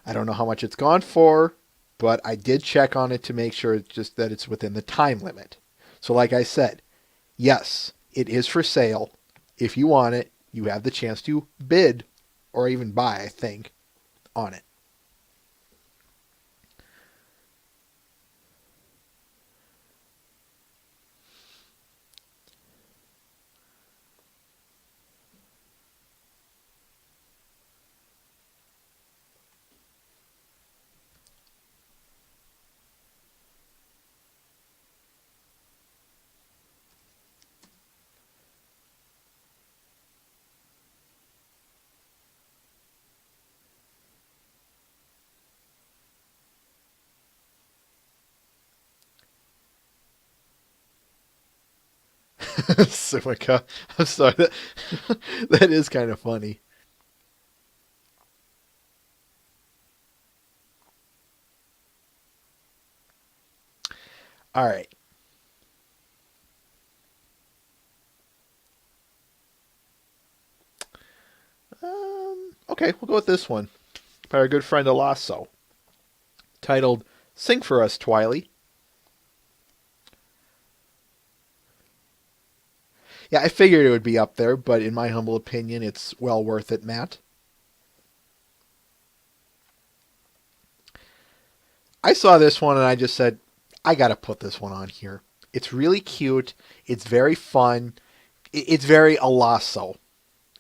I don't know how much it's gone for, but I did check on it to make sure that it's within the time limit. So like I said, yes, it is for sale. If you want it, you have the chance to bid or even buy, I think, on it. Sumika. I'm sorry. That is kind of funny. All right. Okay, we'll go with this one by our good friend Alasso, titled "Sing for Us, Twiley." Yeah, I figured it would be up there, but in my humble opinion, it's well worth it, Matt. I saw this one and I just said, I gotta put this one on here. It's really cute. It's very fun. It's very Alasso,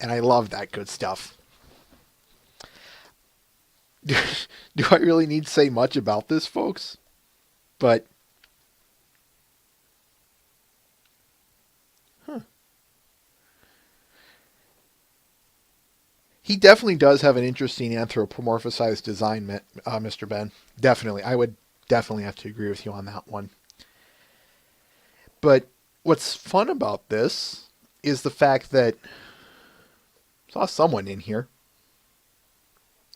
and I love that good stuff. Do I really need to say much about this, folks? But huh. He definitely does have an interesting anthropomorphized design, Mr. Ben. Definitely. I would definitely have to agree with you on that one. But what's fun about this is the fact that I saw someone in here.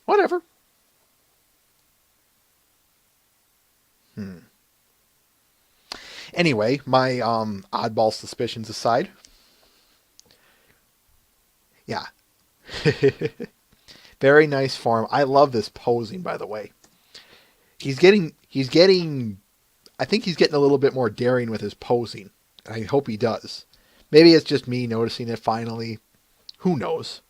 Whatever. Anyway, my oddball suspicions aside, yeah, very nice form. I love this posing, by the way. He's getting. I think he's getting a little bit more daring with his posing. I hope he does. Maybe it's just me noticing it finally. Who knows?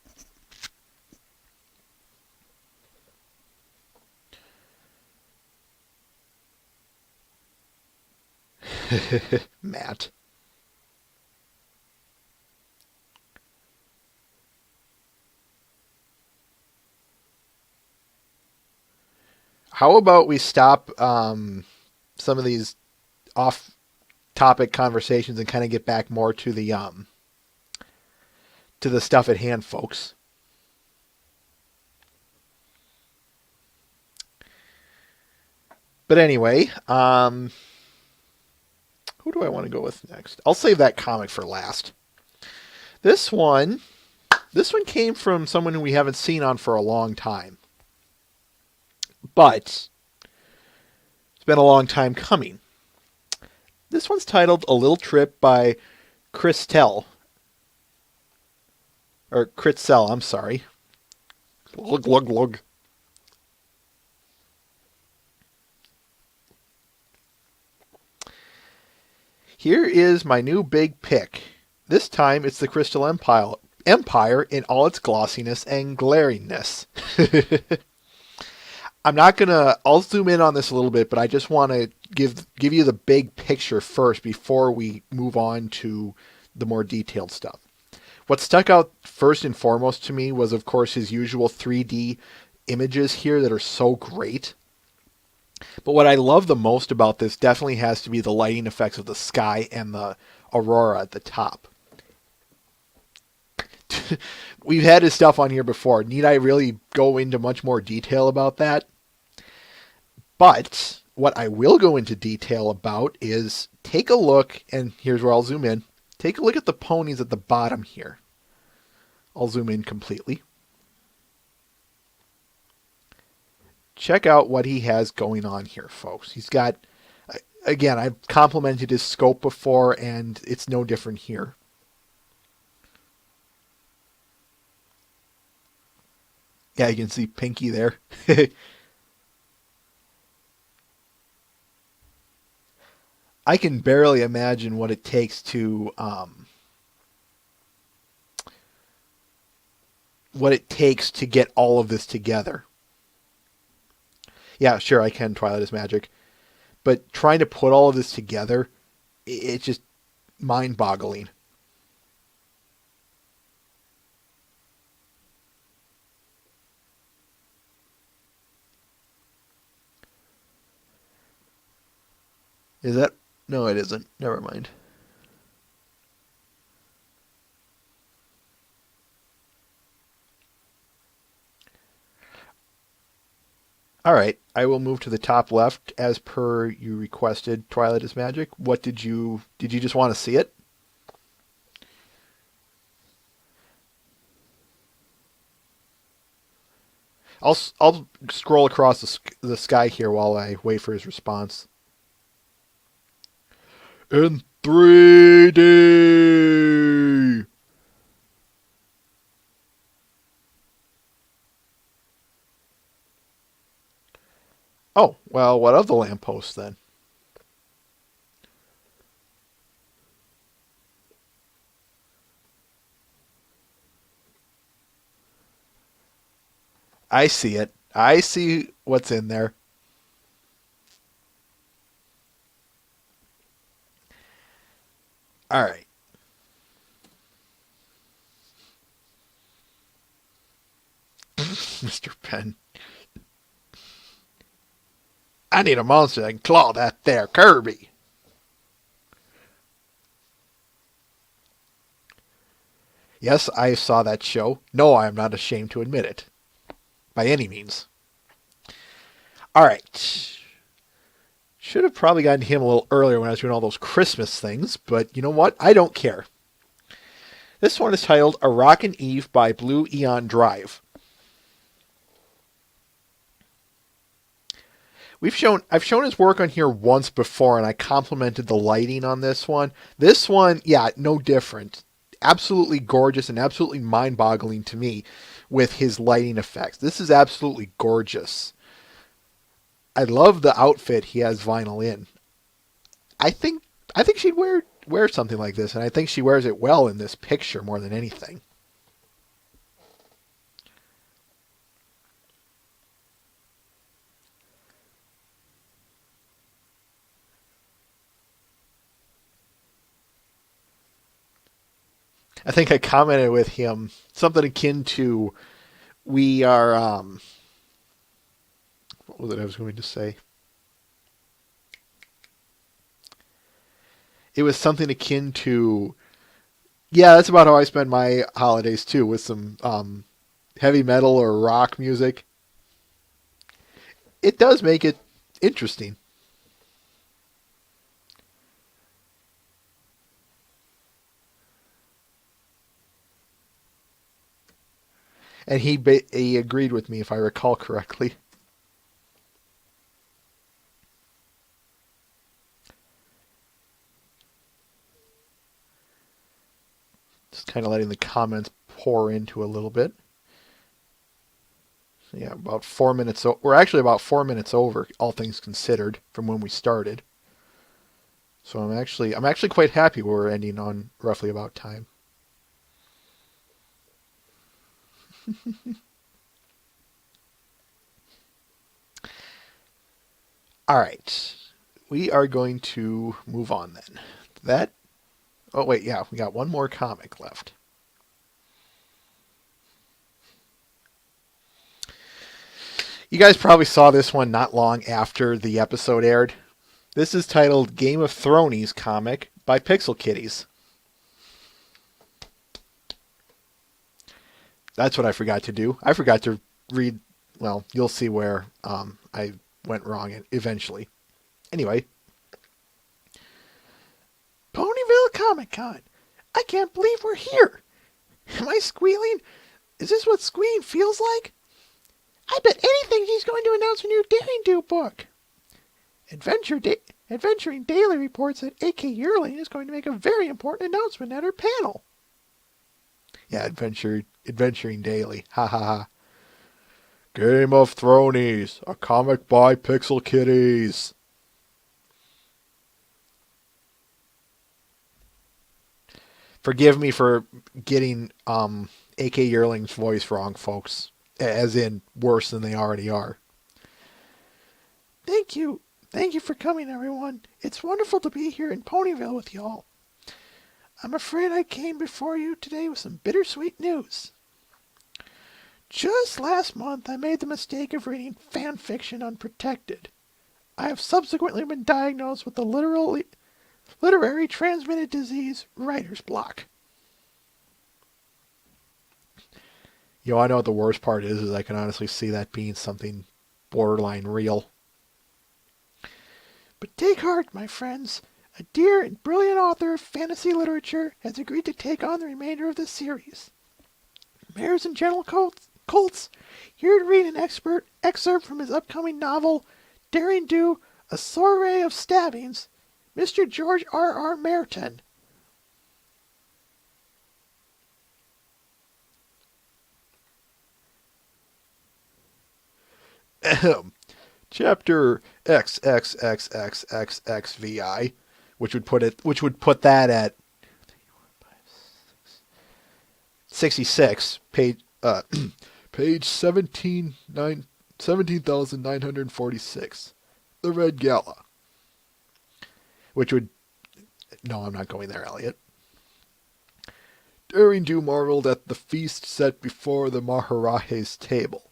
Matt. How about we stop some of these off-topic conversations and kind of get back more to the stuff at hand, folks. But anyway, who do I want to go with next? I'll save that comic for last. This one came from someone who we haven't seen on for a long time. But it's been a long time coming. This one's titled A Little Trip by Christelle. Or Critzel, I'm sorry. Lug, lug, lug. Here is my new big pick. This time it's the Crystal Empire in all its glossiness and glaringness. I'll zoom in on this a little bit, but I just want to give you the big picture first before we move on to the more detailed stuff. What stuck out first and foremost to me was, of course, his usual 3D images here that are so great. But what I love the most about this definitely has to be the lighting effects of the sky and the aurora at the top. We've had his stuff on here before. Need I really go into much more detail about that? But what I will go into detail about is take a look, and here's where I'll zoom in. Take a look at the ponies at the bottom here. I'll zoom in completely. Check out what he has going on here, folks. He's got, again, I've complimented his scope before, and it's no different here. Yeah, you can see Pinky there. I can barely imagine what it takes to get all of this together. Yeah, sure, I can. Twilight is magic. But trying to put all of this together, it's just mind-boggling. Is that? No, it isn't. Never mind. All right, I will move to the top left as per you requested. Twilight is magic. What did you just want to see it? I'll scroll across the sky here while I wait for his response. in 3D. Oh, well, what of the lamppost then? I see it. I see what's in there. All right. Mr. Penn. I need a monster that can claw that there Kirby. Yes, I saw that show. No, I am not ashamed to admit it. By any means. All right. Should have probably gotten to him a little earlier when I was doing all those Christmas things, but you know what? I don't care. This one is titled A Rockin' Eve by Blue Eon Drive. I've shown his work on here once before, and I complimented the lighting on this one. This one, yeah, no different. Absolutely gorgeous and absolutely mind-boggling to me with his lighting effects. This is absolutely gorgeous. I love the outfit he has Vinyl in. I think she'd wear something like this, and I think she wears it well in this picture more than anything. I think I commented with him something akin to, we are, what was it I was going to say? It was something akin to, yeah, that's about how I spend my holidays too, with some heavy metal or rock music. It does make it interesting. And he agreed with me, if I recall correctly. Just kind of letting the comments pour into a little bit. So yeah, about 4 minutes. We're actually about 4 minutes over, all things considered, from when we started. So I'm actually quite happy we're ending on roughly about time. All right, we are going to move on then. Oh wait, yeah, we got one more comic left. You guys probably saw this one not long after the episode aired. This is titled Game of Thrones comic by Pixel Kitties. That's what I forgot to do. I forgot to read, well, you'll see where I went wrong eventually. Anyway. Ponyville Comic Con. I can't believe we're here. Am I squealing? Is this what squealing feels like? I bet anything he's going to announce a new Daring Do book. Adventuring Daily reports that A.K. Yearling is going to make a very important announcement at her panel. Yeah, Adventuring Daily. Ha ha ha. Game of Thrones, a comic by Pixel Kitties. Forgive me for getting A.K. Yearling's voice wrong, folks. As in, worse than they already are. Thank you. Thank you for coming, everyone. It's wonderful to be here in Ponyville with y'all. I'm afraid I came before you today with some bittersweet news. Just last month, I made the mistake of reading fan fiction unprotected. I have subsequently been diagnosed with the literary transmitted disease, writer's block. You know, I know what the worst part is I can honestly see that being something borderline real. But take heart, my friends. A dear and brilliant author of fantasy literature has agreed to take on the remainder of this series. Mares and Gentle Colts, here to read an excerpt from his upcoming novel, Daring Do, A Soiree of Stabbings, Mr. George R. Martin. Ahem. Chapter XXXXXXVI, which would put that at 66, page 17,946. The Red Gala. Which would... No, I'm not going there, Elliot. Daring Do marveled at the feast set before the Maharaja's table.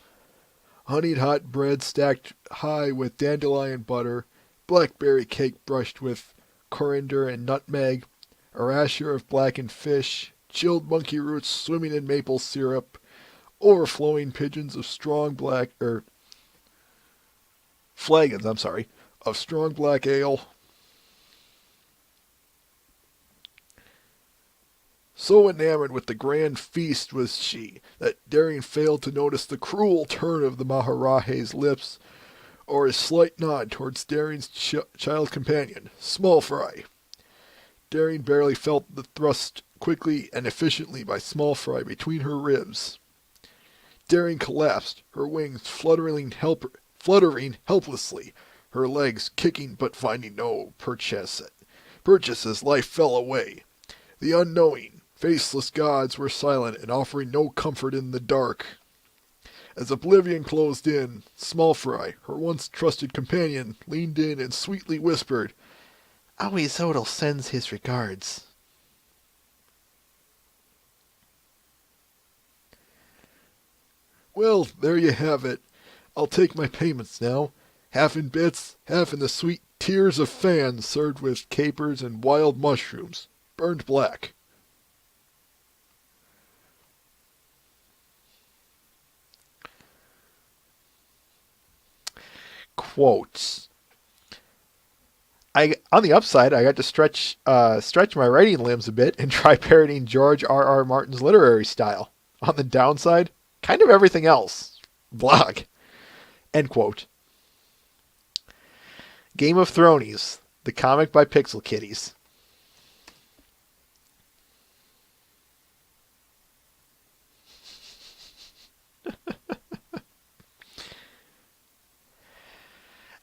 Honeyed hot bread stacked high with dandelion butter, blackberry cake brushed with coriander and nutmeg, a rasher of blackened fish, chilled monkey roots swimming in maple syrup, overflowing pigeons of flagons, of strong black ale. So enamored with the grand feast was she, that Daring failed to notice the cruel turn of the Maharaja's lips, or his slight nod towards Daring's child companion, Small Fry. Daring barely felt the thrust quickly and efficiently by Small Fry between her ribs. Daring collapsed, her wings fluttering helplessly, her legs kicking but finding no purchase as life fell away. The unknowing, faceless gods were silent and offering no comfort in the dark. As oblivion closed in, Small Fry, her once trusted companion, leaned in and sweetly whispered, "Always Odell sends his regards." Well, there you have it. I'll take my payments now. Half in bits, half in the sweet tears of fans served with capers and wild mushrooms, burned black. Quotes. On the upside, I got to stretch my writing limbs a bit and try parodying George R. Martin's literary style. On the downside, kind of everything else. Blog. End quote. Game of Thrones, the comic by Pixel Kitties.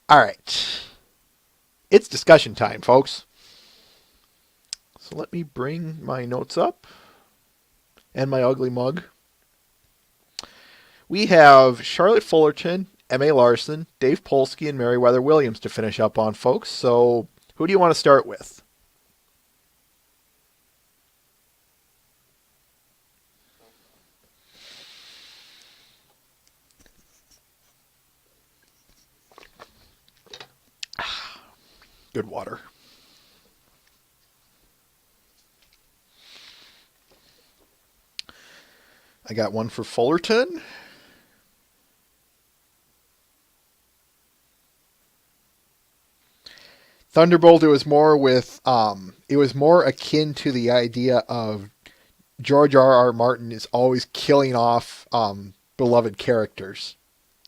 All right. It's discussion time, folks. So let me bring my notes up and my ugly mug. We have Charlotte Fullerton, M.A. Larson, Dave Polsky, and Meriwether Williams to finish up on, folks. So who do you want to start with? Good water. I got one for Fullerton. Thunderbolt, it was more akin to the idea of George R. Martin is always killing off beloved characters.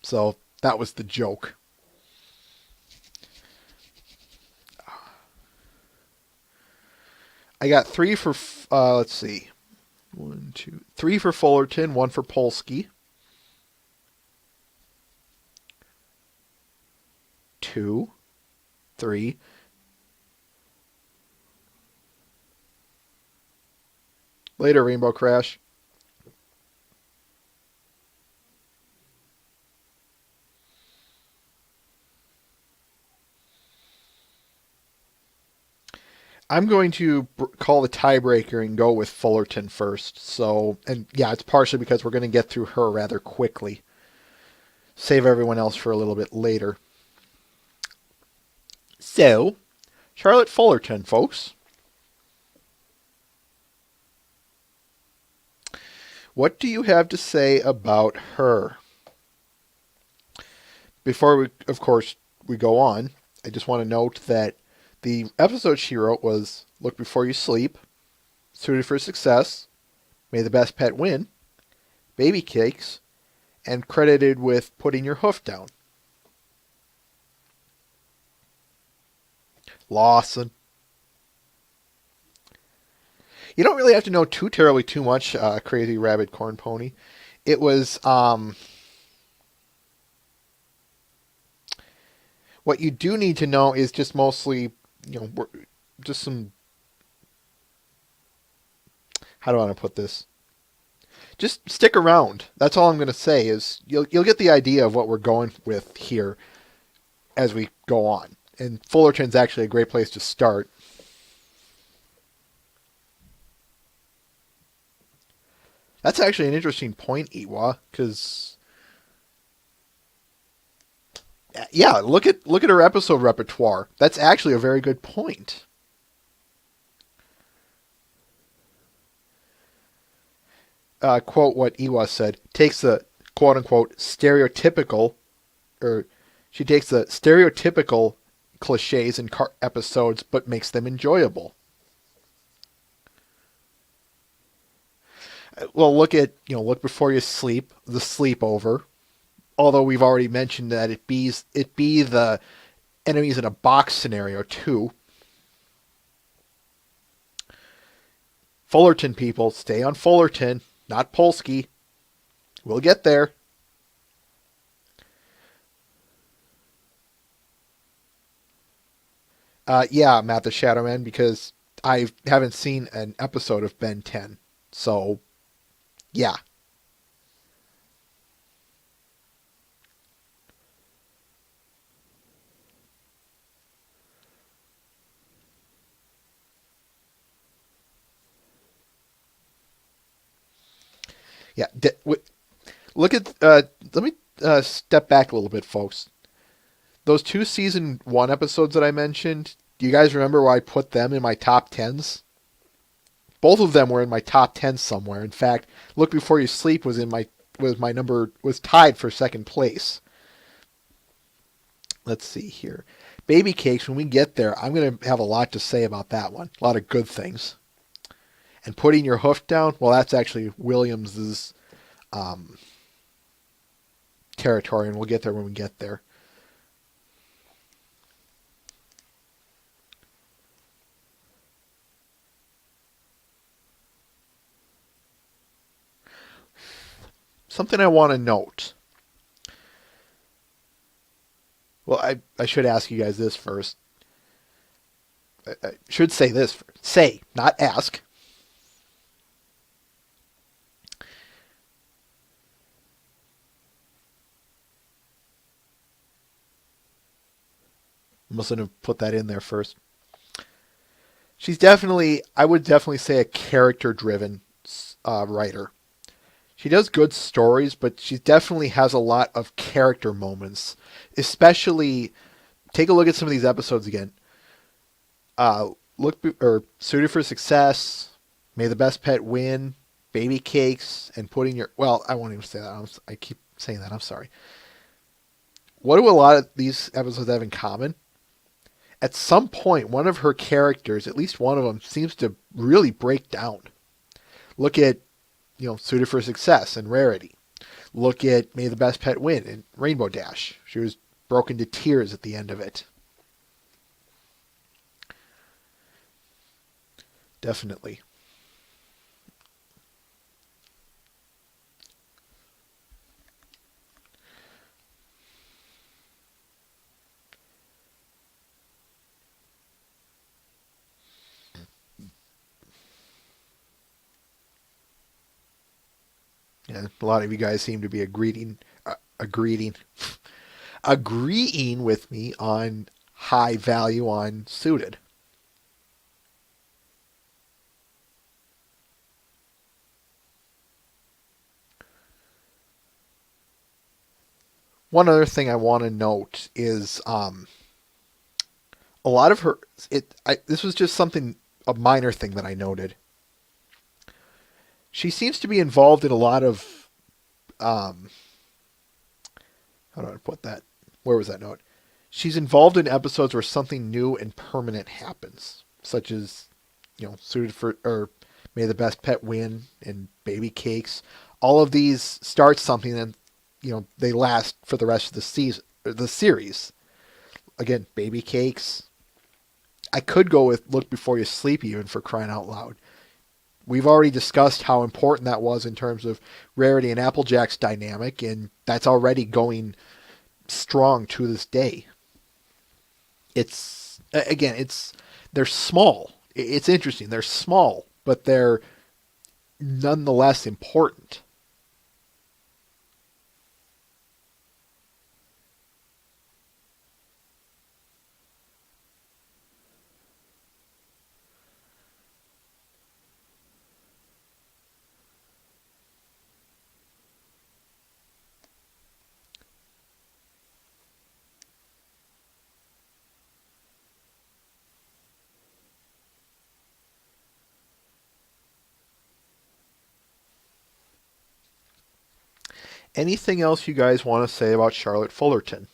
So that was the joke. I got three for, let's see. 1, 2, 3 for Fullerton, 1 for Polsky. 2, 3. Later, Rainbow Crash. I'm going to call the tiebreaker and go with Fullerton first. So, and yeah, it's partially because we're going to get through her rather quickly. Save everyone else for a little bit later. So, Charlotte Fullerton, folks. What do you have to say about her? Before we, of course, we go on, I just want to note that the episode she wrote was Look Before You Sleep, Suited for Success, May the Best Pet Win, Baby Cakes, and credited with Putting Your Hoof Down. Lawson, You don't really have to know too terribly too much, Crazy Rabbit Corn Pony. It was what you do need to know is just mostly, just some. How do I want to put this? Just stick around. That's all I'm going to say. Is you'll get the idea of what we're going with here as we go on. And Fullerton's actually a great place to start. That's actually an interesting point, Iwa, because yeah, look at her episode repertoire. That's actually a very good point. Quote what Iwa said, takes the quote unquote stereotypical, or she takes the stereotypical cliches in episodes but makes them enjoyable. Well, look before you sleep, the sleepover. Although we've already mentioned that it be the enemies in a box scenario too. Fullerton people, stay on Fullerton, not Polsky. We'll get there. Yeah, Matt the Shadowman, because I haven't seen an episode of Ben 10. So, yeah. Yeah. Look at, let me step back a little bit, folks. Those 2 season 1 episodes that I mentioned, do you guys remember where I put them in my top 10s? Both of them were in my top 10 somewhere. In fact, Look Before You Sleep was tied for second place. Let's see here. Baby Cakes, when we get there, I'm going to have a lot to say about that one. A lot of good things. And Putting Your Hoof Down, well, that's actually Williams's territory, and we'll get there when we get there. Something I want to note. Well, I should ask you guys this first. I should say this first. Say, not ask. Mustn't have put that in there first. I would definitely say, a character-driven writer. She does good stories, but she definitely has a lot of character moments. Especially, take a look at some of these episodes again. Suited for Success, May the Best Pet Win, Baby Cakes, and Putting Your... Well, I won't even say that. I keep saying that. I'm sorry. What do a lot of these episodes have in common? At some point, one of her characters, at least one of them, seems to really break down. Look at, Suited for Success and Rarity. Look at May the Best Pet Win and Rainbow Dash. She was broken to tears at the end of it. Definitely. Yeah, a lot of you guys seem to be agreeing with me on high value on Suited. One other thing I want to note is a lot of her. This was just a minor thing that I noted. She seems to be involved in a lot of, how do I put that? Where was that note? She's involved in episodes where something new and permanent happens, such as, Suited for, or May the Best Pet Win and Baby Cakes. All of these start something and, they last for the rest of the season, or the series. Again, Baby Cakes. I could go with Look Before You Sleep, even, for crying out loud. we've already discussed how important that was in terms of Rarity and Applejack's dynamic, and that's already going strong to this day. It's again, they're small. It's interesting. They're small, but they're nonetheless important. Anything else you guys want to say about Charlotte Fullerton?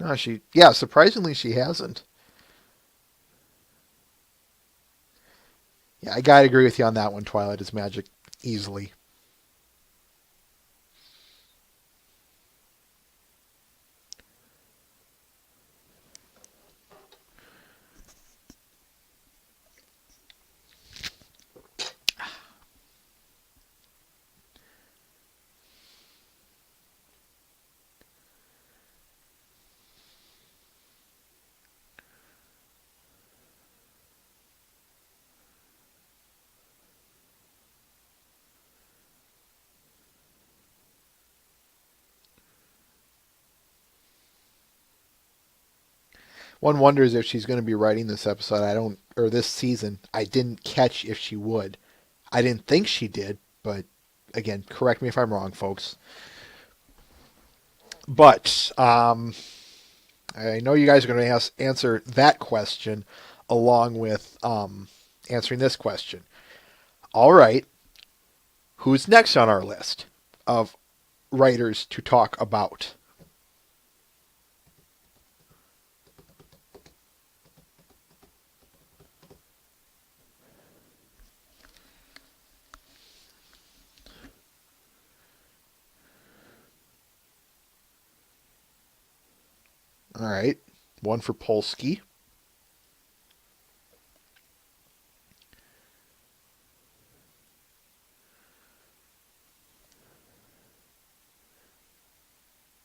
No, surprisingly she hasn't. Yeah, I gotta agree with you on that one. Twilight is magic, easily. One wonders if she's going to be writing this episode. Or this season. I didn't catch if she would. I didn't think she did, but again, correct me if I'm wrong, folks. But I know you guys are going to answer that question along with answering this question. All right, who's next on our list of writers to talk about? All right, one for Polsky.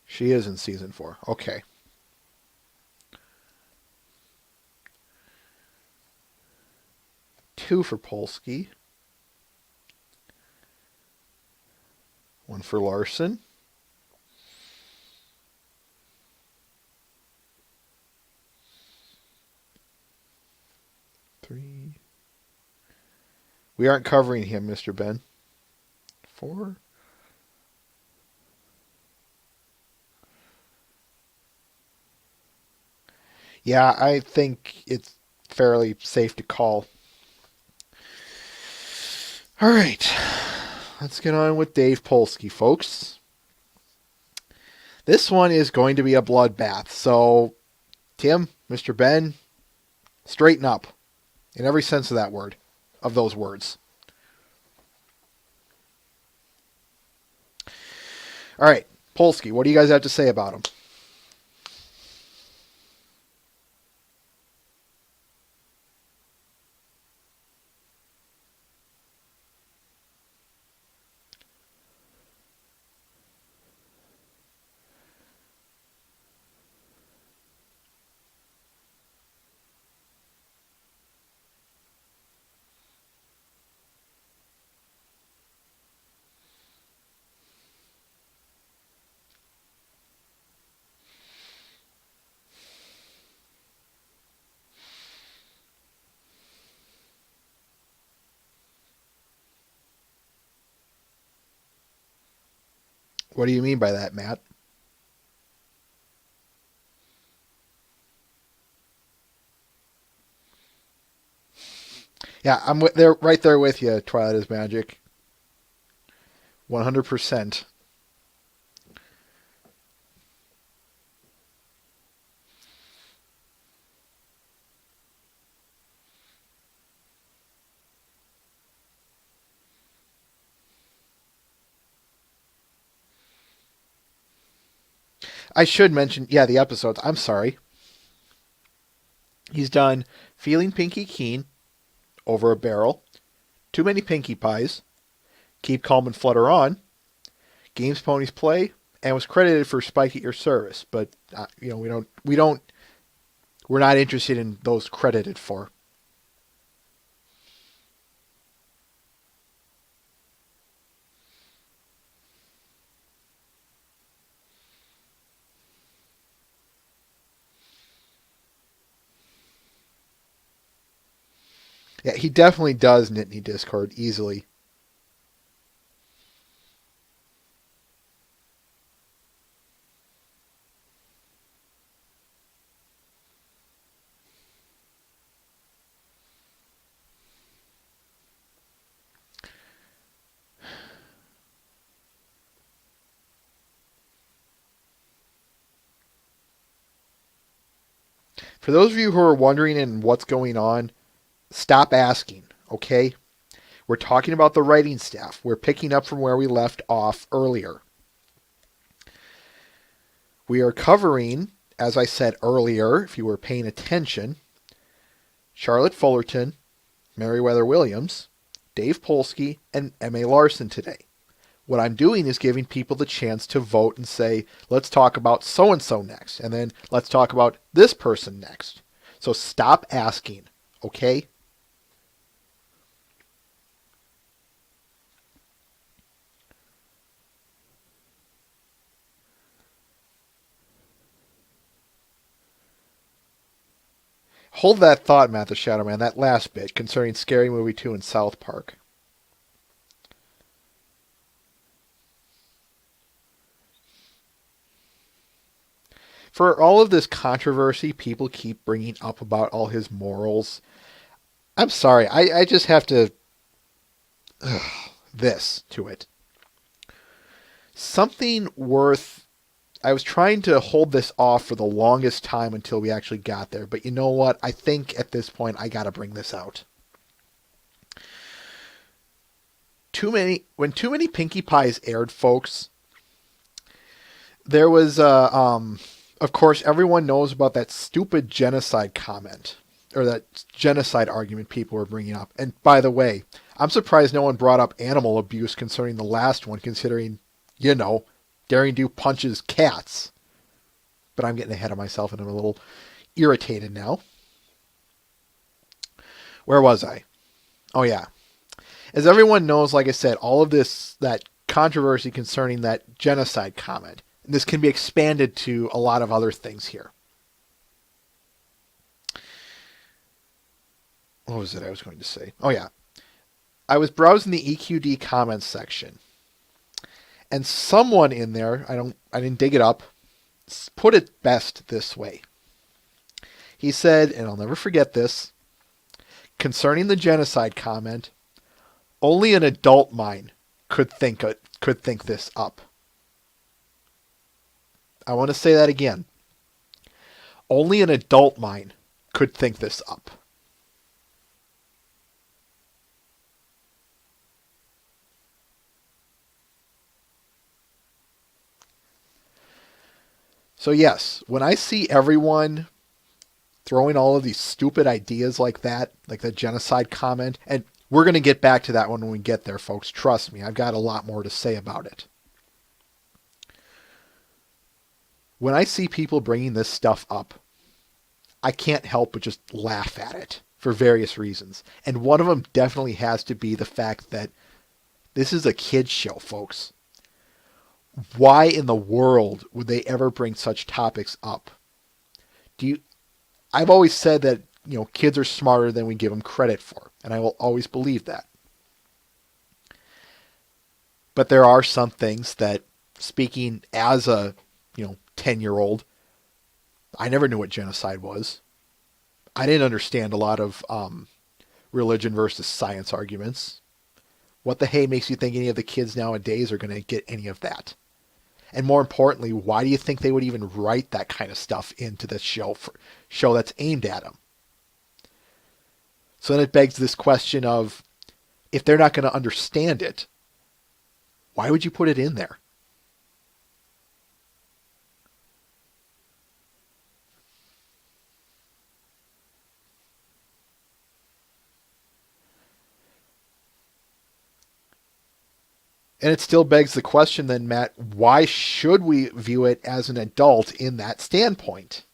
She is in season 4. Okay. Two for Polsky. One for Larson. Three. We aren't covering him, Mr. Ben. 4. Yeah, I think it's fairly safe to call. All right. Let's get on with Dave Polsky, folks. This one is going to be a bloodbath. So, Tim, Mr. Ben, straighten up in every sense of that word, of those words. All right, Polsky, what do you guys have to say about him? What do you mean by that, Matt? Yeah, I'm right there with you, Twilight is Magic. 100%. I should mention, yeah, the episodes. I'm sorry. He's done Feeling Pinky Keen, Over a Barrel, Too Many Pinkie Pies, Keep Calm and Flutter On, Games Ponies Play, and was credited for Spike at Your Service. But we're not interested in those credited for. Yeah, he definitely does Nittany Discord easily. For those of you who are wondering in what's going on, stop asking, okay? We're talking about the writing staff. We're picking up from where we left off earlier. We are covering, as I said earlier, if you were paying attention, Charlotte Fullerton, Meriwether Williams, Dave Polsky, and M.A. Larson today. What I'm doing is giving people the chance to vote and say, let's talk about so-and-so next, and then let's talk about this person next. So stop asking, okay? Hold that thought, Matt the Shadow Man, that last bit concerning Scary Movie 2 in South Park. For all of this controversy people keep bringing up about all his morals, I'm sorry, I just have to... this to it. Something worth... I was trying to hold this off for the longest time until we actually got there, but you know what? I think at this point I gotta bring this out. When Too Many Pinkie Pies aired, folks, there was of course, everyone knows about that stupid genocide comment, or that genocide argument people were bringing up. And by the way, I'm surprised no one brought up animal abuse concerning the last one, considering, Daring Do punches cats. But I'm getting ahead of myself and I'm a little irritated now. Where was I? Oh yeah. As everyone knows, like I said, all of that controversy concerning that genocide comment. And this can be expanded to a lot of other things here. What was it I was going to say? Oh yeah. I was browsing the EQD comments section. And someone in there, I didn't dig it up, put it best this way. He said, and I'll never forget this, concerning the genocide comment, only an adult mind could think this up. I want to say that again. Only an adult mind could think this up. So yes, when I see everyone throwing all of these stupid ideas like that, like the genocide comment, and we're going to get back to that one when we get there, folks. Trust me, I've got a lot more to say about it. When I see people bringing this stuff up, I can't help but just laugh at it for various reasons. And one of them definitely has to be the fact that this is a kid's show, folks. Why in the world would they ever bring such topics up? I've always said that, kids are smarter than we give them credit for, and I will always believe that. But there are some things that, speaking as a, 10-year-old, I never knew what genocide was. I didn't understand a lot of religion versus science arguments. What the hay makes you think any of the kids nowadays are going to get any of that? And more importantly, why do you think they would even write that kind of stuff into the show that's aimed at them? So then it begs this question of, if they're not going to understand it, why would you put it in there? And it still begs the question then, Matt, why should we view it as an adult in that standpoint?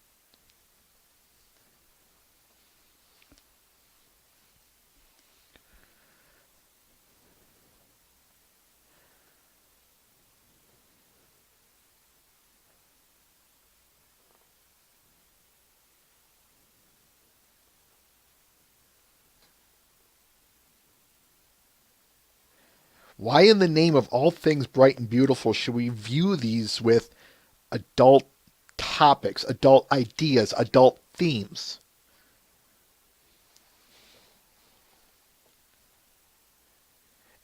Why in the name of all things bright and beautiful should we view these with adult topics, adult ideas, adult themes?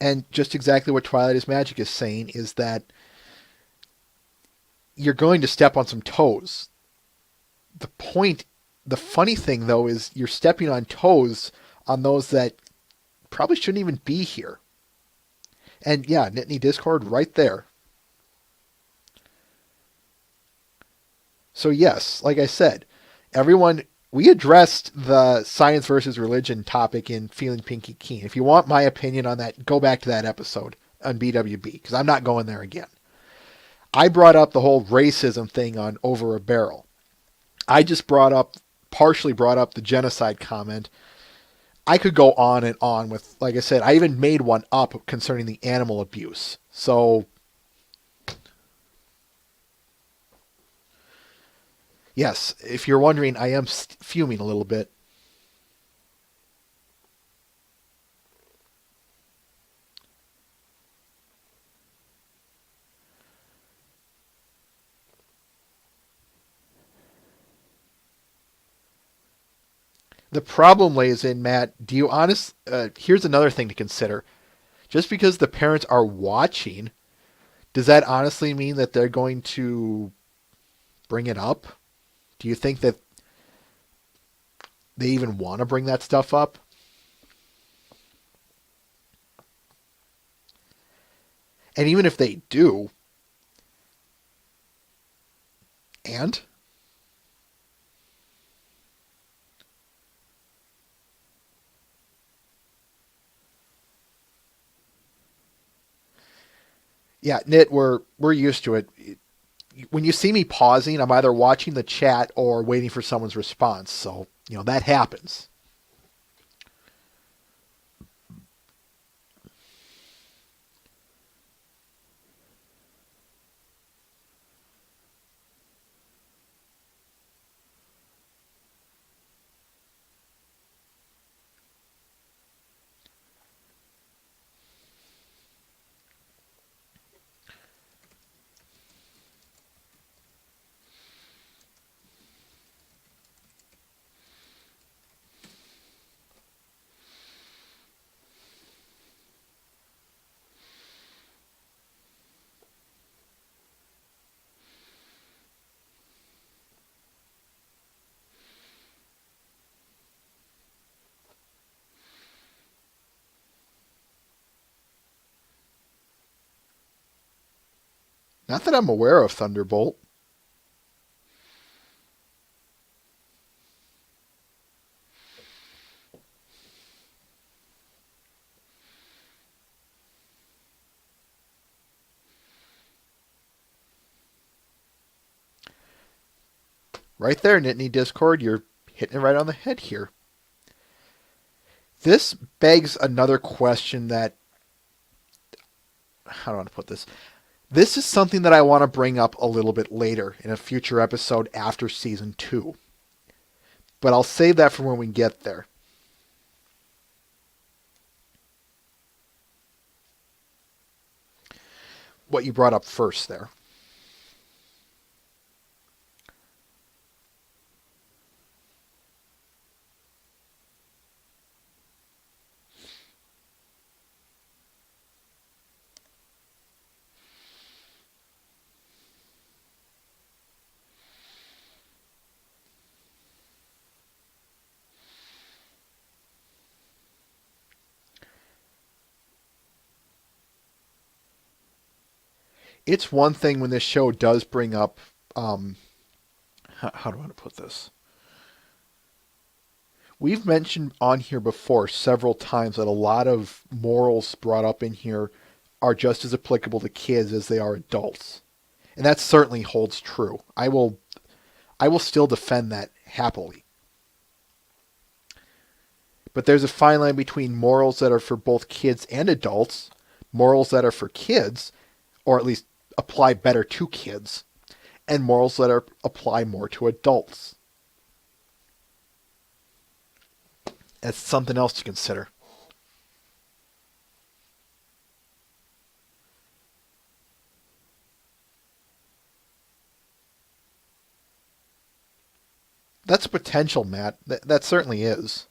And just exactly what Twilight is Magic is saying is that you're going to step on some toes. The funny thing though is you're stepping on toes on those that probably shouldn't even be here. And yeah, Nittany Discord right there. So yes, like I said, everyone, we addressed the science versus religion topic in Feeling Pinky Keen. If you want my opinion on that, go back to that episode on BwB, because I'm not going there again. I brought up the whole racism thing on Over a Barrel. I just partially brought up the genocide comment. I could go on and on with, like I said, I even made one up concerning the animal abuse. So, yes, if you're wondering, I am fuming a little bit. The problem lays in, Matt, here's another thing to consider. Just because the parents are watching, does that honestly mean that they're going to bring it up? Do you think that they even want to bring that stuff up? And even if they do, and? Yeah, Nit, we're used to it. When you see me pausing, I'm either watching the chat or waiting for someone's response. So, that happens. Not that I'm aware of, Thunderbolt. Right there, Nittany Discord, you're hitting it right on the head here. This begs another question that, how do I want to put this? This is something that I want to bring up a little bit later in a future episode after Season 2. But I'll save that for when we get there. What you brought up first there. it's one thing when this show does bring up, how do I want to put this? We've mentioned on here before several times that a lot of morals brought up in here are just as applicable to kids as they are adults. And that certainly holds true. I will still defend that happily. But there's a fine line between morals that are for both kids and adults, morals that are for kids, or at least apply better to kids, and morals that apply more to adults. That's something else to consider. That's potential, Matt. That certainly is.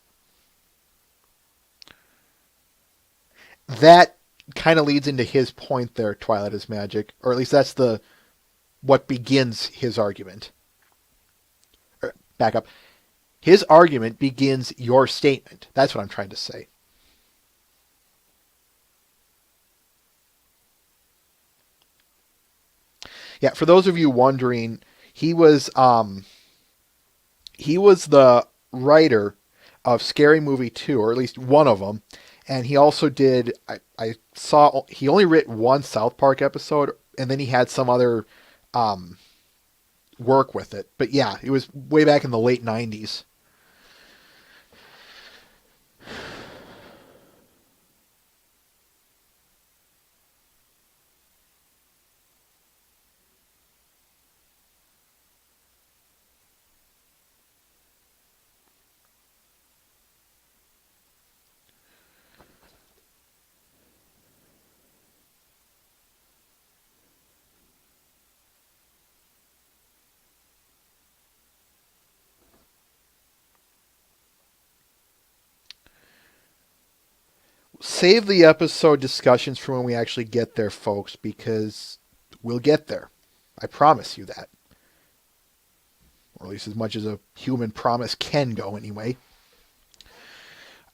That kind of leads into his point there, Twilight is magic, or at least that's the what begins his argument. Back up. His argument begins your statement. That's what I'm trying to say. Yeah, for those of you wondering, he was the writer of Scary Movie 2, or at least one of them, and he also did. I saw he only written one South Park episode, and then he had some other work with it. But yeah, it was way back in the late '90s. Save the episode discussions for when we actually get there, folks, because we'll get there. I promise you that. Or at least as much as a human promise can go, anyway.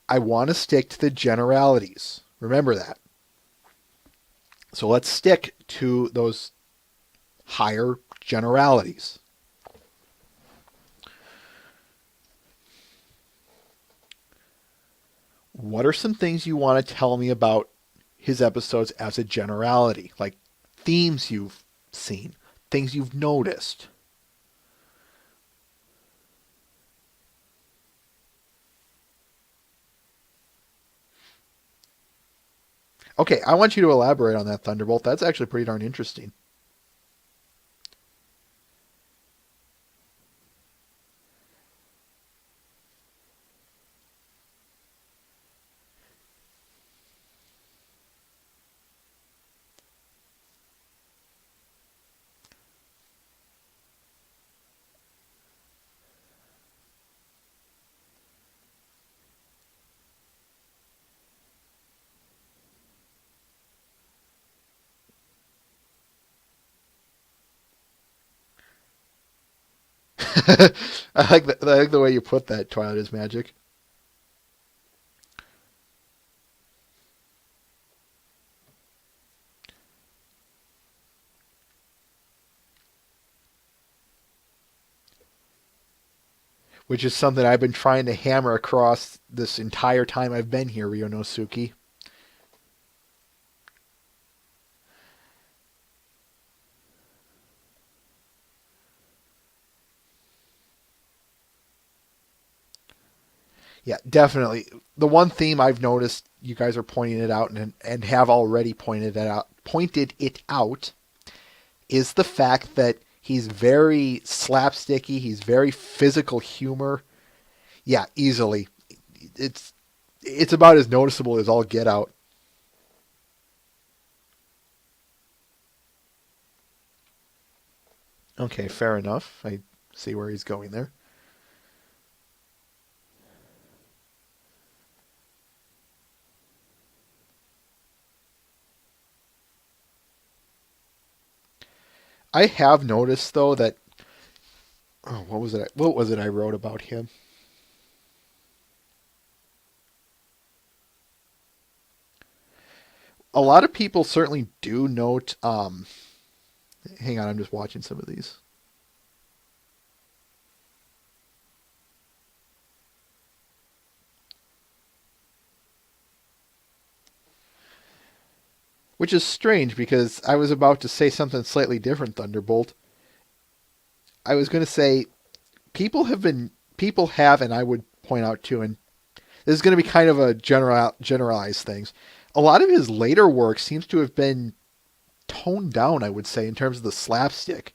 I want to stick to the generalities. Remember that. So let's stick to those higher generalities. What are some things you want to tell me about his episodes as a generality? Like themes you've seen, things you've noticed. Okay, I want you to elaborate on that, Thunderbolt. That's actually pretty darn interesting. I like the way you put that, Twilight is magic. Which is something I've been trying to hammer across this entire time I've been here, Ryonosuke. Yeah, definitely. The one theme I've noticed you guys are pointing it out and have already pointed it out is the fact that he's very slapsticky, he's very physical humor. Yeah, easily. It's about as noticeable as all get out. Okay, fair enough. I see where he's going there. I have noticed though that what was it? What was it I wrote about him? A lot of people certainly do note Hang on, I'm just watching some of these. Which is strange because I was about to say something slightly different, Thunderbolt. I was going to say people have, and I would point out too, and this is going to be kind of a generalized things. A lot of his later work seems to have been toned down, I would say, in terms of the slapstick,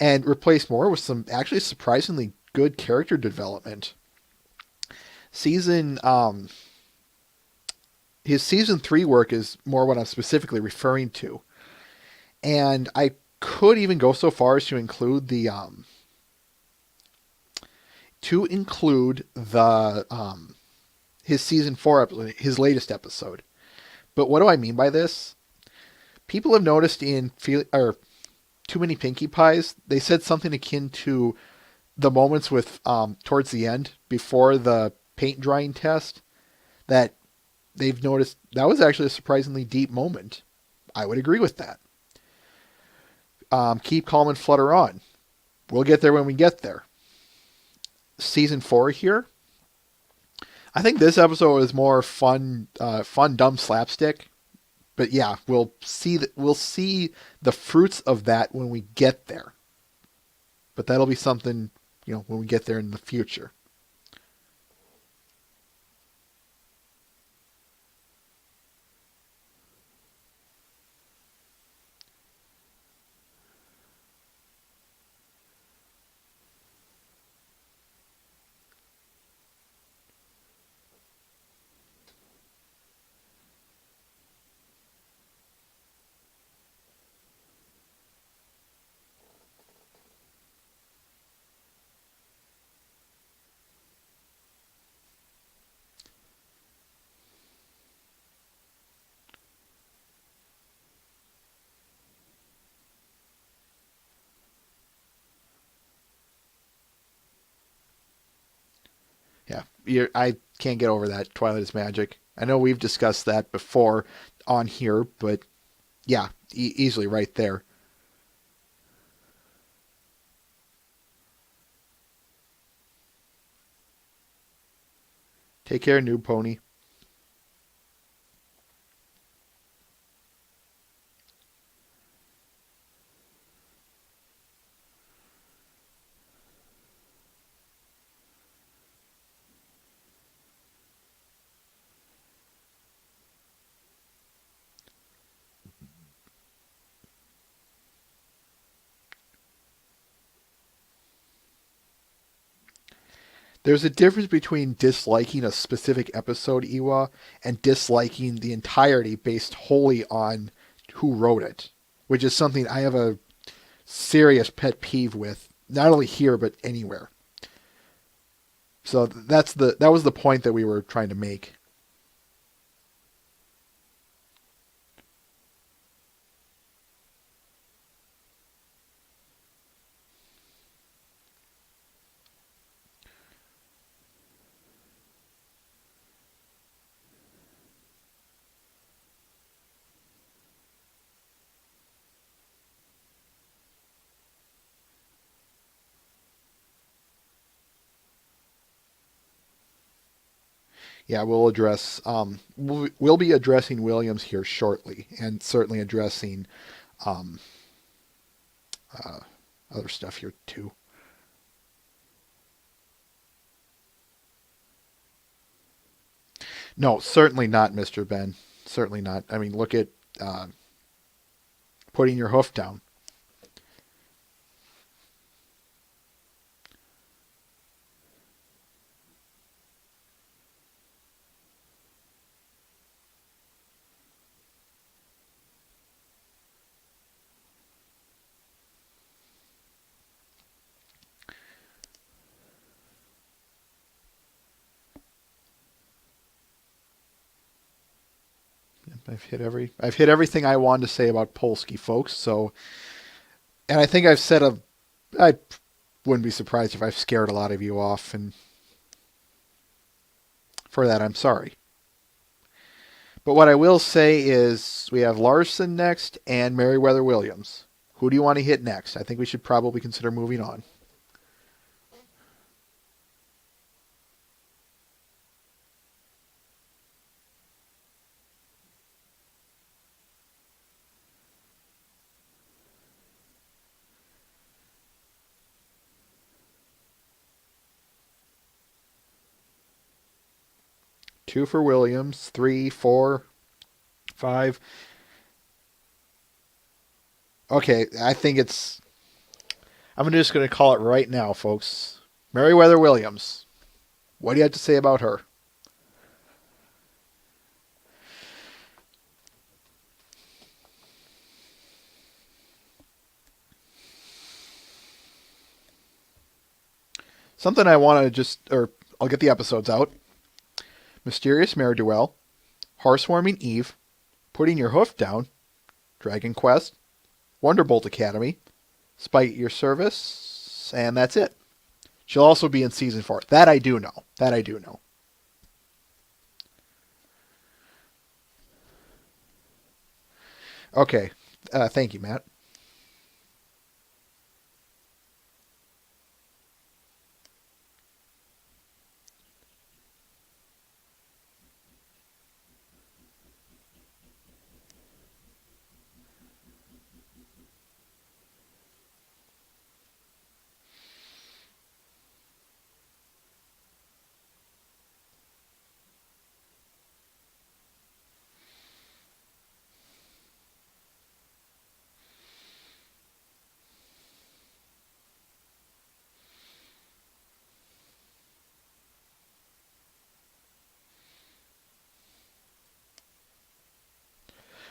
and replaced more with some actually surprisingly good character development. Season his season 3 work is more what I'm specifically referring to. And I could even go so far as to include the his season 4 episode, his latest episode. But what do I mean by this? People have noticed in Too Many Pinkie Pies, they said something akin to the moments with towards the end before the paint drying test that they've noticed that was actually a surprisingly deep moment. I would agree with that. Keep calm and flutter on. We'll get there when we get there. Season 4 here. I think this episode is more fun, dumb slapstick. But yeah, we'll see the fruits of that when we get there. But that'll be something, when we get there in the future. Yeah, I can't get over that. Twilight is magic. I know we've discussed that before on here, but yeah, easily right there. Take care, noob pony. There's a difference between disliking a specific episode, Iwa, and disliking the entirety based wholly on who wrote it, which is something I have a serious pet peeve with, not only here but anywhere. So that was the point that we were trying to make. Yeah, we'll be addressing Williams here shortly, and certainly addressing um, uh, other stuff here too. No, certainly not, Mr. Ben. Certainly not. I mean, look at putting your hoof down. I've hit everything I wanted to say about Polsky, folks. So, and I think I wouldn't be surprised if I've scared a lot of you off, and for that I'm sorry. But what I will say is we have Larson next and Meriwether Williams. Who do you want to hit next? I think we should probably consider moving on. Two for Williams, 3, 4, 5. Okay, I think it's. I'm just going to call it right now, folks. Meriwether Williams. What do you have to say about her? Something I want to I'll get the episodes out. Mysterious Mare-Duell, Horsewarming Eve, Putting Your Hoof Down, Dragon Quest, Wonderbolt Academy, Spite Your Service, and that's it. She'll also be in season 4. That I do know. That I do know. Okay. Thank you, Matt.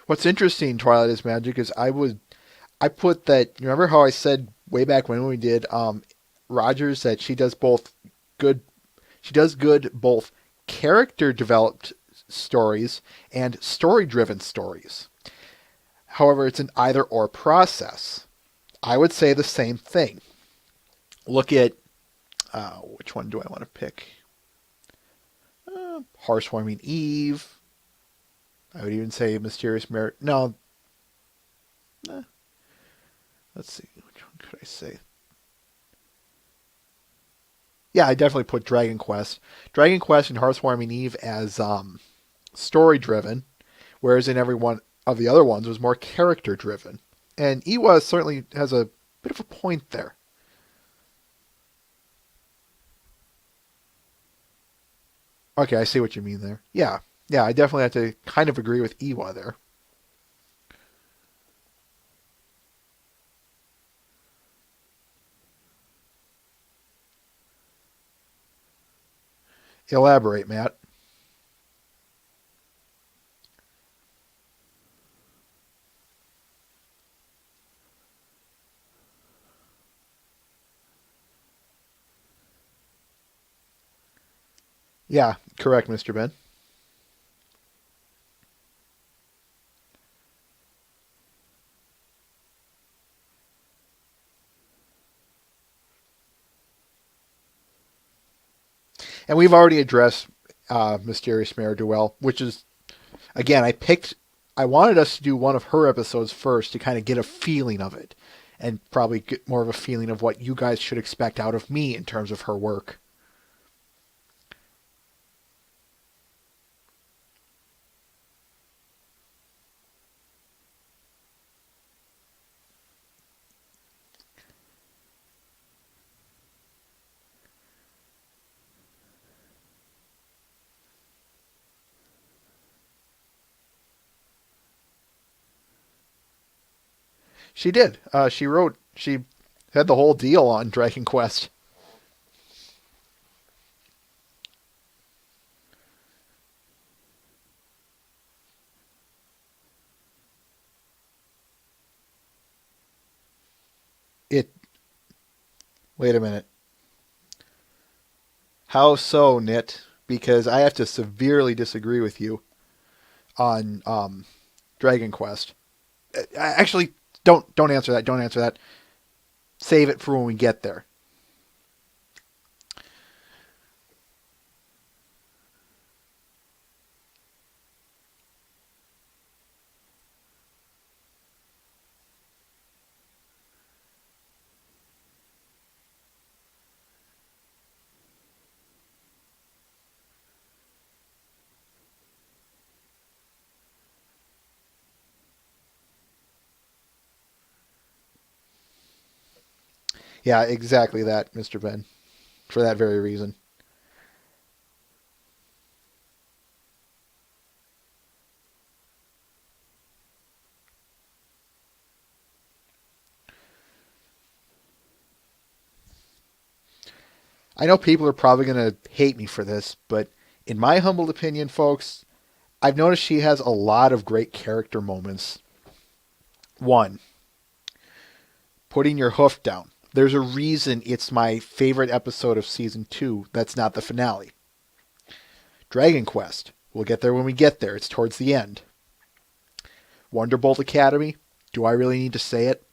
What's interesting, Twilight is Magic, is I put that. You remember how I said way back when we did Rogers that she does both good. She does good both character developed stories and story driven stories. However, it's an either or process. I would say the same thing. Look at which one do I want to pick? Horsewarming Eve. I would even say Mysterious Merit. No. Let's see. Which one could I say? Yeah, I definitely put Dragon Quest. Dragon Quest and Horsewarming Eve as story driven, whereas in every one of the other ones was more character driven. And Iwa certainly has a bit of a point there. Okay, I see what you mean there. Yeah, I definitely have to kind of agree with Iwa there. Elaborate, Matt. Yeah, correct, Mr. Ben. And we've already addressed Mysterious Mare Duell, which is, again, I wanted us to do one of her episodes first to kind of get a feeling of it and probably get more of a feeling of what you guys should expect out of me in terms of her work. She did. She had the whole deal on Dragon Quest. It, wait a minute. How so, Nit? Because I have to severely disagree with you on Dragon Quest. Actually, don't answer that. Don't answer that. Save it for when we get there. Yeah, exactly that, Mr. Ben. For that very reason. I know people are probably going to hate me for this, but in my humble opinion, folks, I've noticed she has a lot of great character moments. One, putting your hoof down. There's a reason it's my favorite episode of season 2 that's not the finale. Dragon Quest. We'll get there when we get there. It's towards the end. Wonderbolt Academy. Do I really need to say it?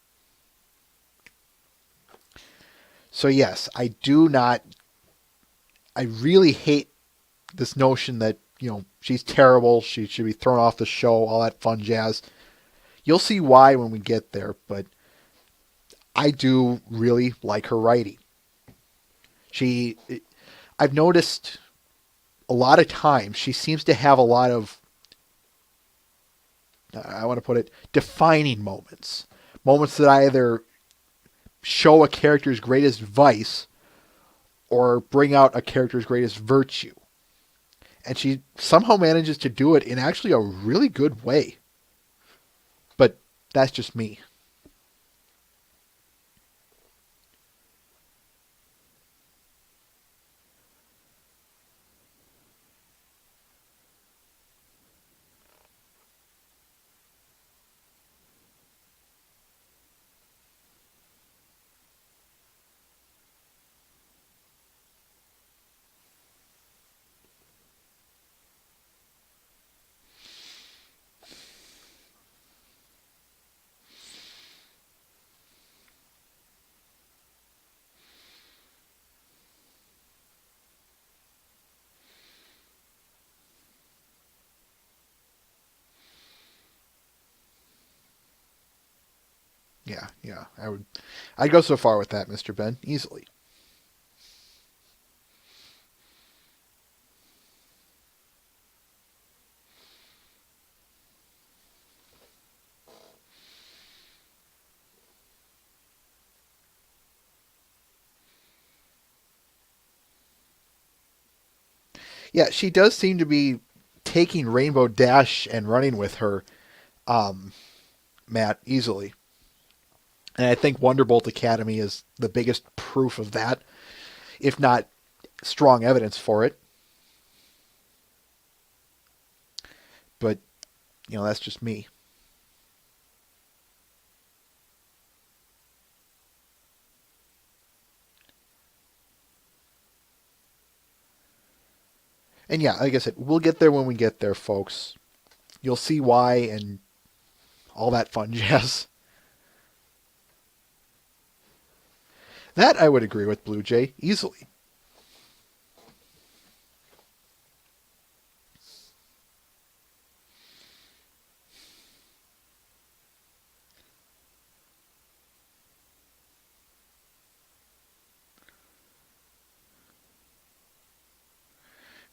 So yes, I do not. I really hate this notion that, she's terrible, she should be thrown off the show, all that fun jazz. You'll see why when we get there, but I do really like her writing. I've noticed a lot of times she seems to have a lot of, I want to put it, defining moments. Moments that either show a character's greatest vice or bring out a character's greatest virtue. And she somehow manages to do it in actually a really good way. But that's just me. Yeah, I'd go so far with that, Mr. Ben, easily. Yeah, she does seem to be taking Rainbow Dash and running with her, Matt, easily. And I think Wonderbolt Academy is the biggest proof of that, if not strong evidence for it. But, that's just me. And yeah, like I said, we'll get there when we get there, folks. You'll see why and all that fun jazz. That I would agree with Blue Jay easily.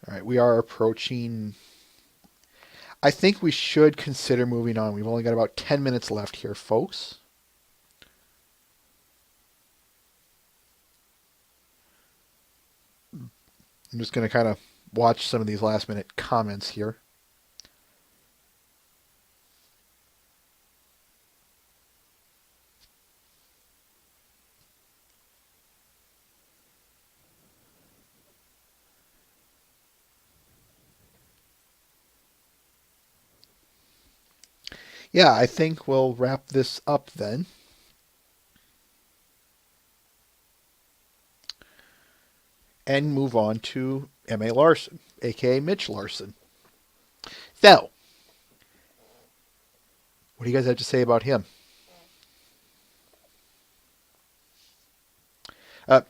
All right, we are approaching. I think we should consider moving on. We've only got about 10 minutes left here, folks. I'm just going to kind of watch some of these last minute comments here. Yeah, I think we'll wrap this up then. And move on to M.A. Larson, aka Mitch Larson. So, what do you guys have to say about him?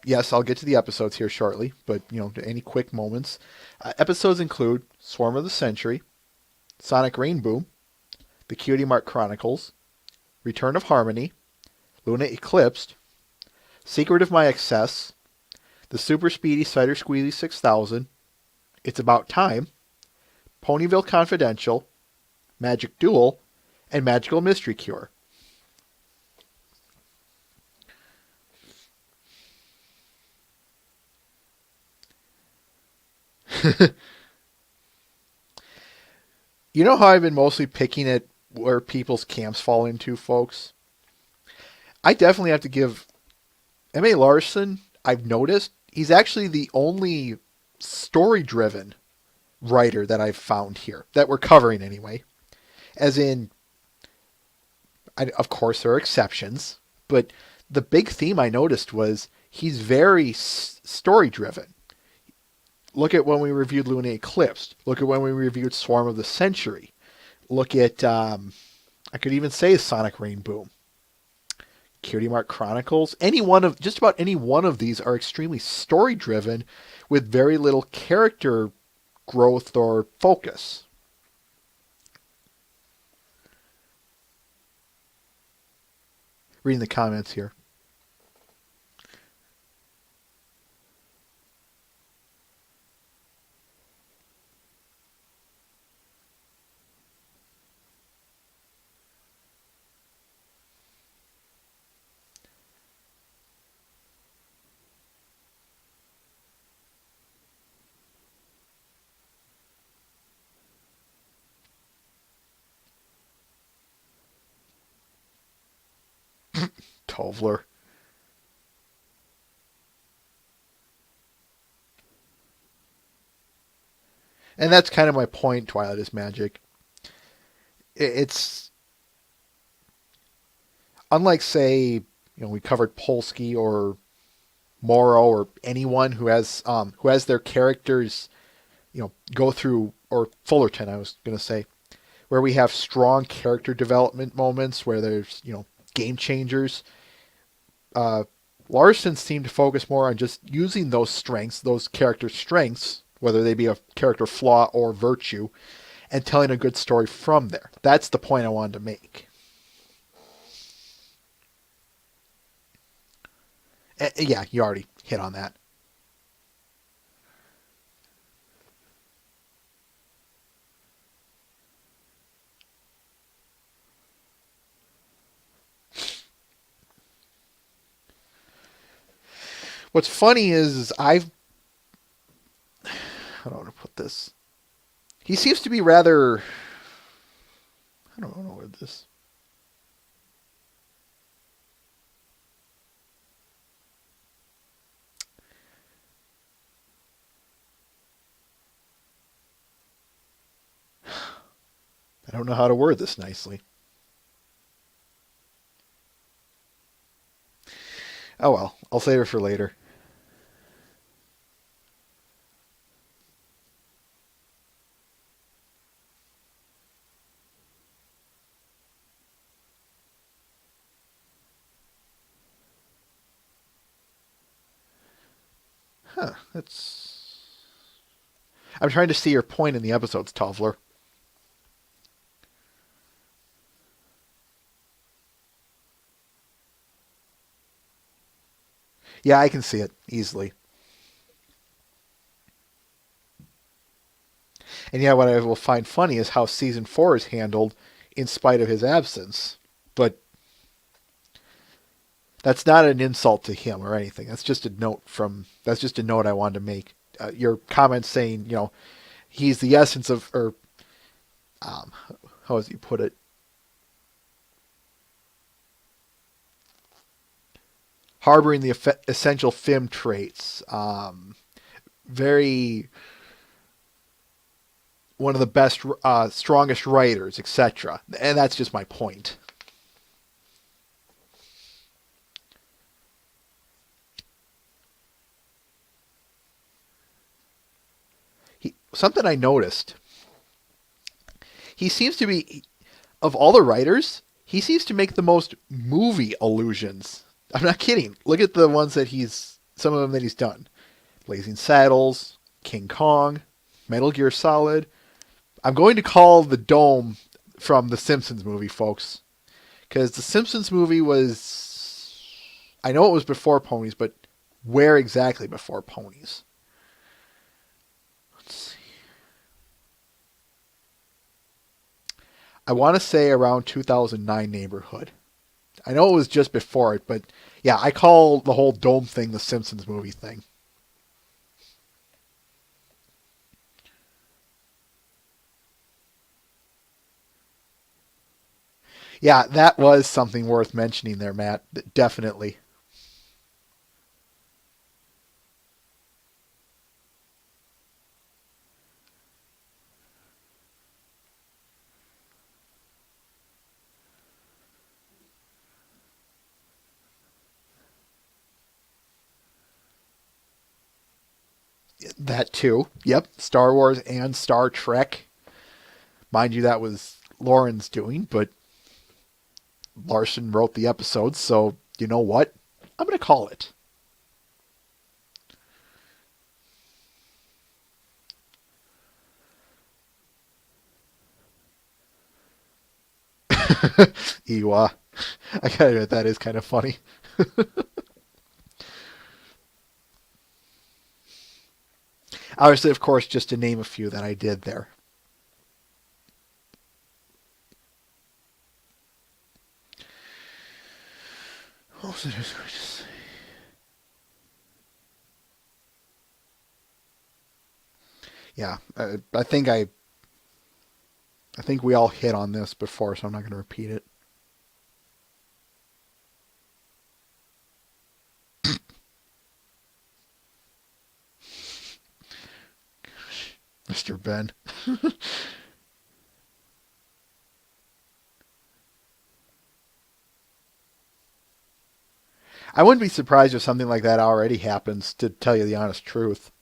Yes, I'll get to the episodes here shortly, but any quick moments. Episodes include Swarm of the Century, Sonic Rainboom, The Cutie Mark Chronicles, Return of Harmony, Luna Eclipsed, Secret of My Excess, The Super Speedy Cider Squeezy 6000, It's About Time, Ponyville Confidential, Magic Duel, and Magical Mystery Cure. You know how I've been mostly picking at where people's camps fall into, folks? I definitely have to give M.A. Larson, I've noticed, he's actually the only story driven writer that I've found here, that we're covering anyway. As in, of course, there are exceptions, but the big theme I noticed was he's very story driven. Look at when we reviewed Luna Eclipsed. Look at when we reviewed Swarm of the Century. Look at, I could even say Sonic Rain Boom. Cutie Mark Chronicles. Just about any one of these are extremely story driven with very little character growth or focus. Reading the comments here. Tovler. And that's kind of my point, Twilight is Magic. It's unlike, say, we covered Polsky or Morrow or anyone who has their characters, go through, or Fullerton, I was going to say, where we have strong character development moments where there's, game changers. Larson seemed to focus more on just using those strengths, those character strengths, whether they be a character flaw or virtue, and telling a good story from there. That's the point I wanted to make. Yeah, you already hit on that. What's funny is I don't know how to put this. He seems to be rather, I don't know what this. I don't know how to word this nicely. Oh well, I'll save it for later. That's. I'm trying to see your point in the episodes, Tovler. Yeah, I can see it easily. And yeah, what I will find funny is how season 4 is handled in spite of his absence. But that's not an insult to him or anything. That's just a note I wanted to make. Your comment saying, he's the essence of, or how does he put it? Harboring the essential Fim traits. Very one of the best, strongest writers, etc. And that's just my point. Something I noticed. He seems to be, of all the writers, he seems to make the most movie allusions. I'm not kidding. Look at the ones some of them that he's done. Blazing Saddles, King Kong, Metal Gear Solid. I'm going to call the Dome from the Simpsons movie, folks. Because the Simpsons movie was, I know it was before Ponies, but where exactly before Ponies? Let's see. I want to say around 2009 neighborhood. I know it was just before it, but yeah, I call the whole Dome thing the Simpsons movie thing. Yeah, that was something worth mentioning there, Matt. Definitely. That too. Yep. Star Wars and Star Trek. Mind you, that was Lauren's doing, but Larson wrote the episodes, so you know what? I'm going to call it. Iwa. I gotta admit, that is kind of funny. Obviously, of course, just to name a few that I did there. What was it I was going to say? Yeah, I think we all hit on this before, so I'm not going to repeat it. Mr. Ben. I wouldn't be surprised if something like that already happens, to tell you the honest truth.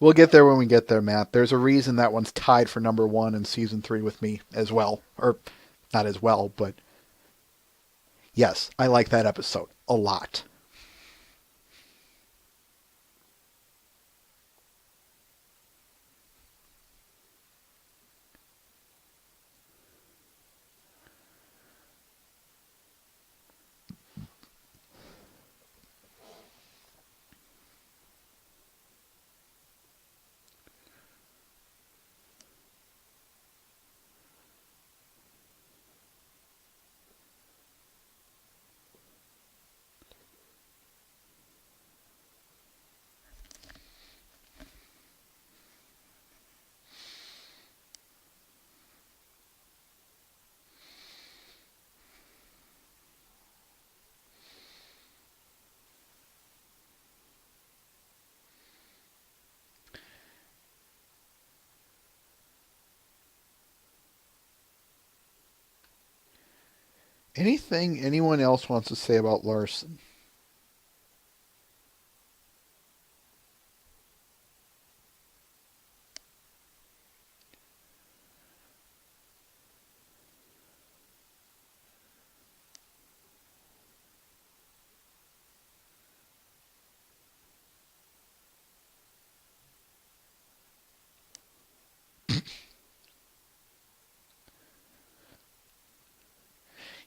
We'll get there when we get there, Matt. There's a reason that one's tied for number one in season 3 with me as well. Or, not as well, but yes, I like that episode a lot. Anything anyone else wants to say about Larson?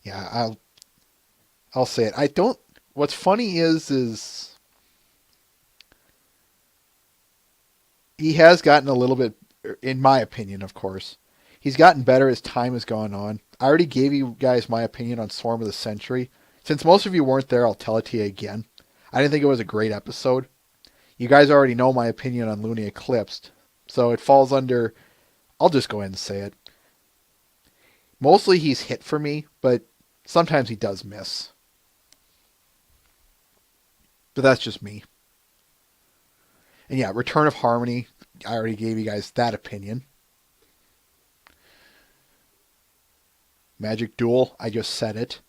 Yeah, I'll say it. I don't. What's funny is he has gotten a little bit, in my opinion, of course. He's gotten better as time has gone on. I already gave you guys my opinion on Swarm of the Century. Since most of you weren't there, I'll tell it to you again. I didn't think it was a great episode. You guys already know my opinion on Looney Eclipsed, so it falls under. I'll just go ahead and say it. Mostly he's hit for me, but sometimes he does miss. But that's just me. And yeah, Return of Harmony, I already gave you guys that opinion. Magic Duel, I just said it.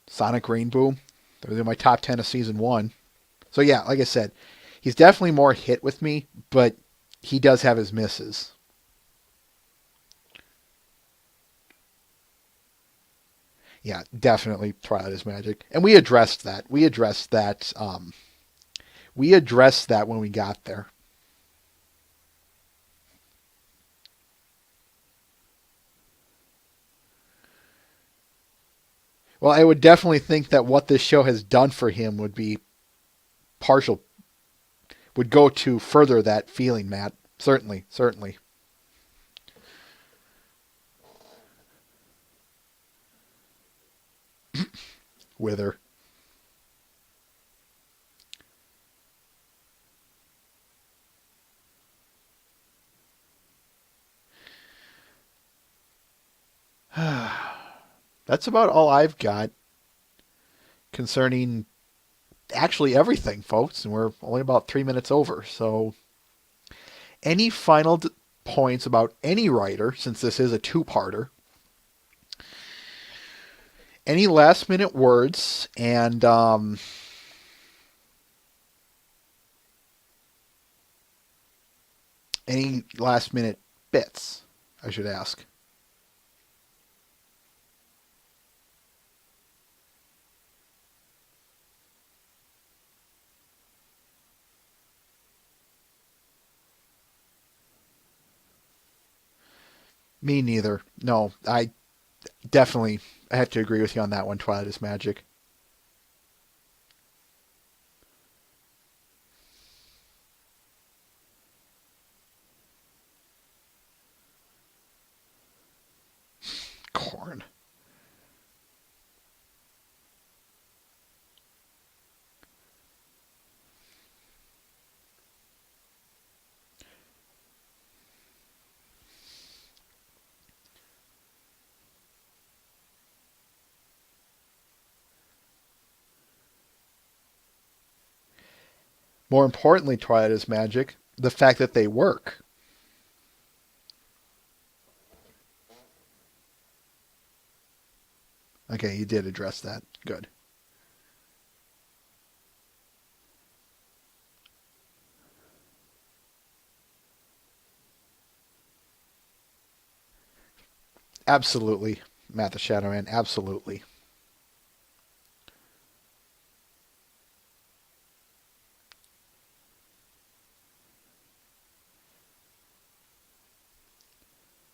Sonic Rainbow, those are my top 10 of season 1. So yeah, like I said, he's definitely more hit with me, but he does have his misses. Yeah, definitely Twilight is Magic. And we addressed that. We addressed that when we got there. Well, I would definitely think that what this show has done for him would be partial, would go to further that feeling, Matt. Certainly, certainly. Wither. That's about all I've got concerning actually everything, folks. And we're only about 3 minutes over. So, any final points about any writer, since this is a two-parter? Any last-minute words and any last-minute bits, I should ask. Me neither. No, I definitely have to agree with you on that one. Twilight is magic. Corn. More importantly, Twilight is magic. The fact that they work. Okay, you did address that. Good. Absolutely, Matt the Shadowman. Absolutely.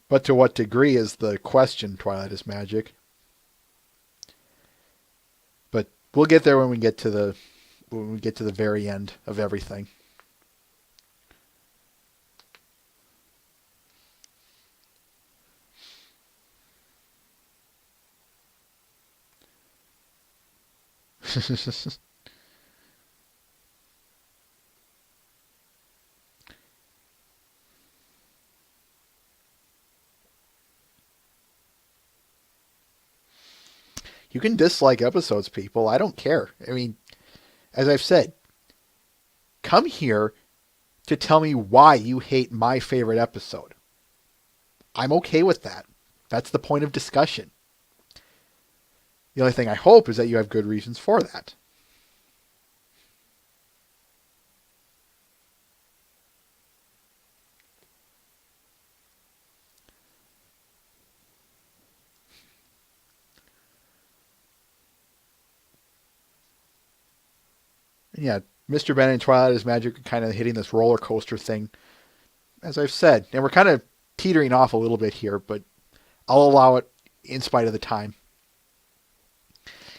But to what degree is the question, Twilight is magic? But we'll get there when we get to the very end of everything. You can dislike episodes, people. I don't care. I mean, as I've said, come here to tell me why you hate my favorite episode. I'm okay with that. That's the point of discussion. The only thing I hope is that you have good reasons for that. And yeah, Mr. Bennett and Twilight is Magic are kind of hitting this roller coaster thing, as I've said. And we're kind of teetering off a little bit here, but I'll allow it in spite of the time.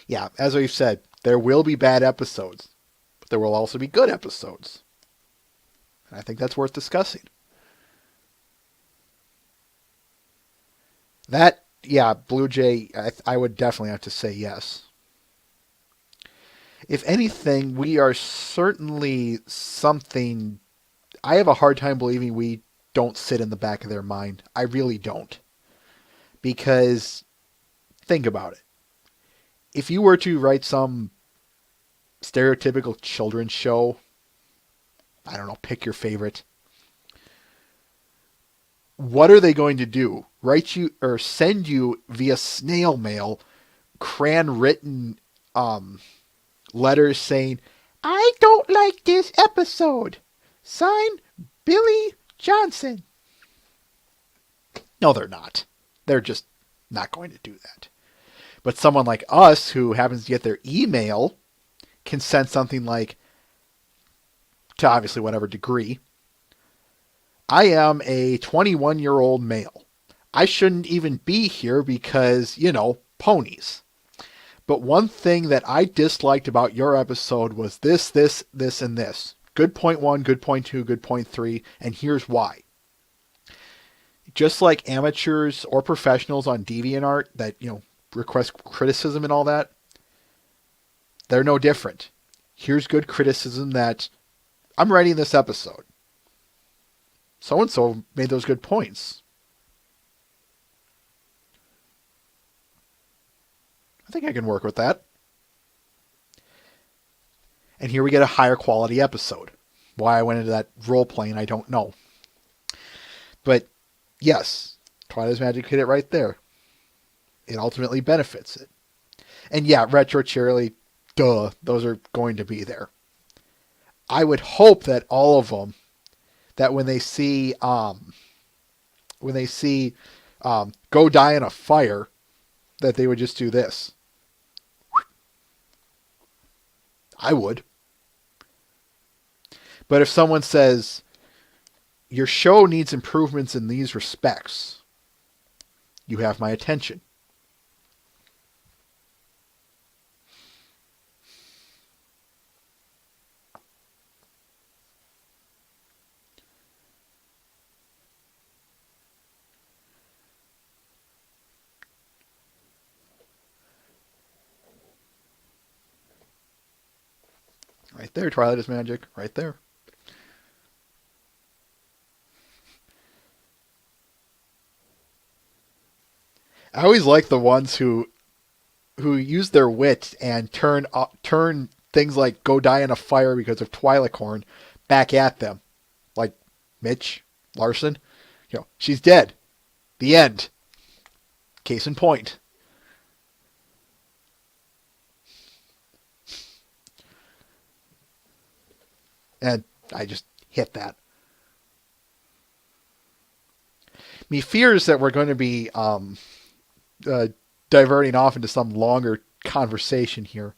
Yeah, as we've said, there will be bad episodes, but there will also be good episodes. And I think that's worth discussing. That, yeah, Blue Jay, I would definitely have to say yes. If anything, we are certainly something. I have a hard time believing we don't sit in the back of their mind. I really don't. Because, think about it. If you were to write some stereotypical children's show, I don't know, pick your favorite. What are they going to do? Write you or send you via snail mail crayon written letters saying, "I don't like this episode. Sign Billy Johnson." No, they're not. They're just not going to do that. But someone like us who happens to get their email can send something like, to obviously whatever degree, "I am a 21-year-old male. I shouldn't even be here because, ponies. But one thing that I disliked about your episode was this, and this. Good point 1, good point 2, good point 3, and here's why. Just like amateurs or professionals on DeviantArt that, request criticism and all that, they're no different. Here's good criticism that I'm writing this episode. So-and-so made those good points. I think I can work with that. And here we get a higher quality episode. Why I went into that role playing, I don't know. But yes, Twilight's Magic hit it right there. It ultimately benefits it. And yeah, Retro Cheerily, duh, those are going to be there. I would hope that all of them, that when they see Go Die in a Fire, that they would just do this. I would. But if someone says, your show needs improvements in these respects, you have my attention. Right there, Twilight is Magic. Right there. I always like the ones who use their wit and turn things like Go Die in a Fire because of Twilicorn back at them. Like Mitch Larson. She's dead. The end. Case in point. And I just hit that. Me fears that we're going to be diverting off into some longer conversation here.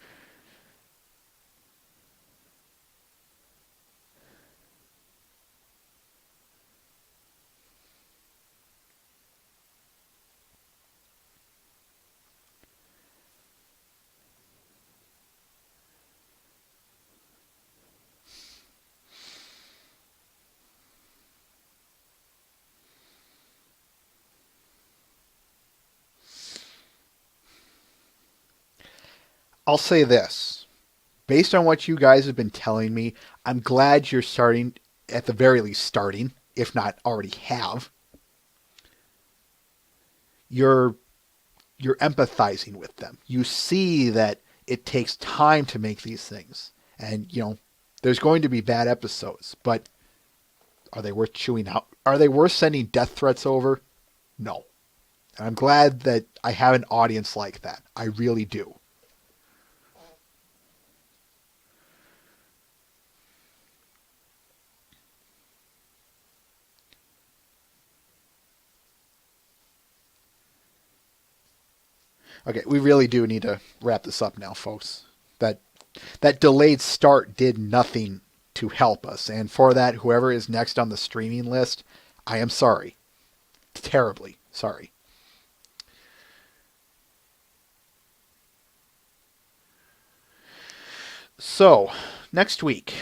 I'll say this. Based on what you guys have been telling me, I'm glad you're starting, at the very least starting, if not already have. You're empathizing with them. You see that it takes time to make these things. And, there's going to be bad episodes, but are they worth chewing out? Are they worth sending death threats over? No. And I'm glad that I have an audience like that. I really do. Okay, we really do need to wrap this up now, folks. That delayed start did nothing to help us. And for that, whoever is next on the streaming list, I am sorry. Terribly sorry. So, next week.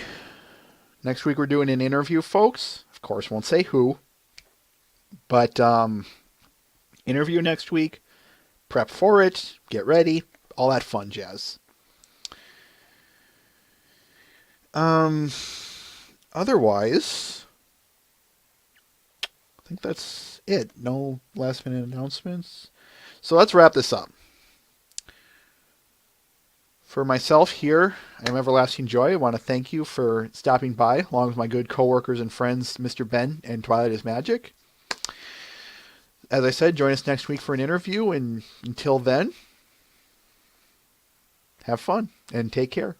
Next week we're doing an interview, folks. Of course, won't say who. But, interview next week. Prep for it, get ready, all that fun jazz. Otherwise, I think that's it. No last minute announcements. So let's wrap this up. For myself here, I am Everlasting Joy. I want to thank you for stopping by, along with my good coworkers and friends, Mr. Ben and Twilight is Magic. As I said, join us next week for an interview, and until then, have fun and take care.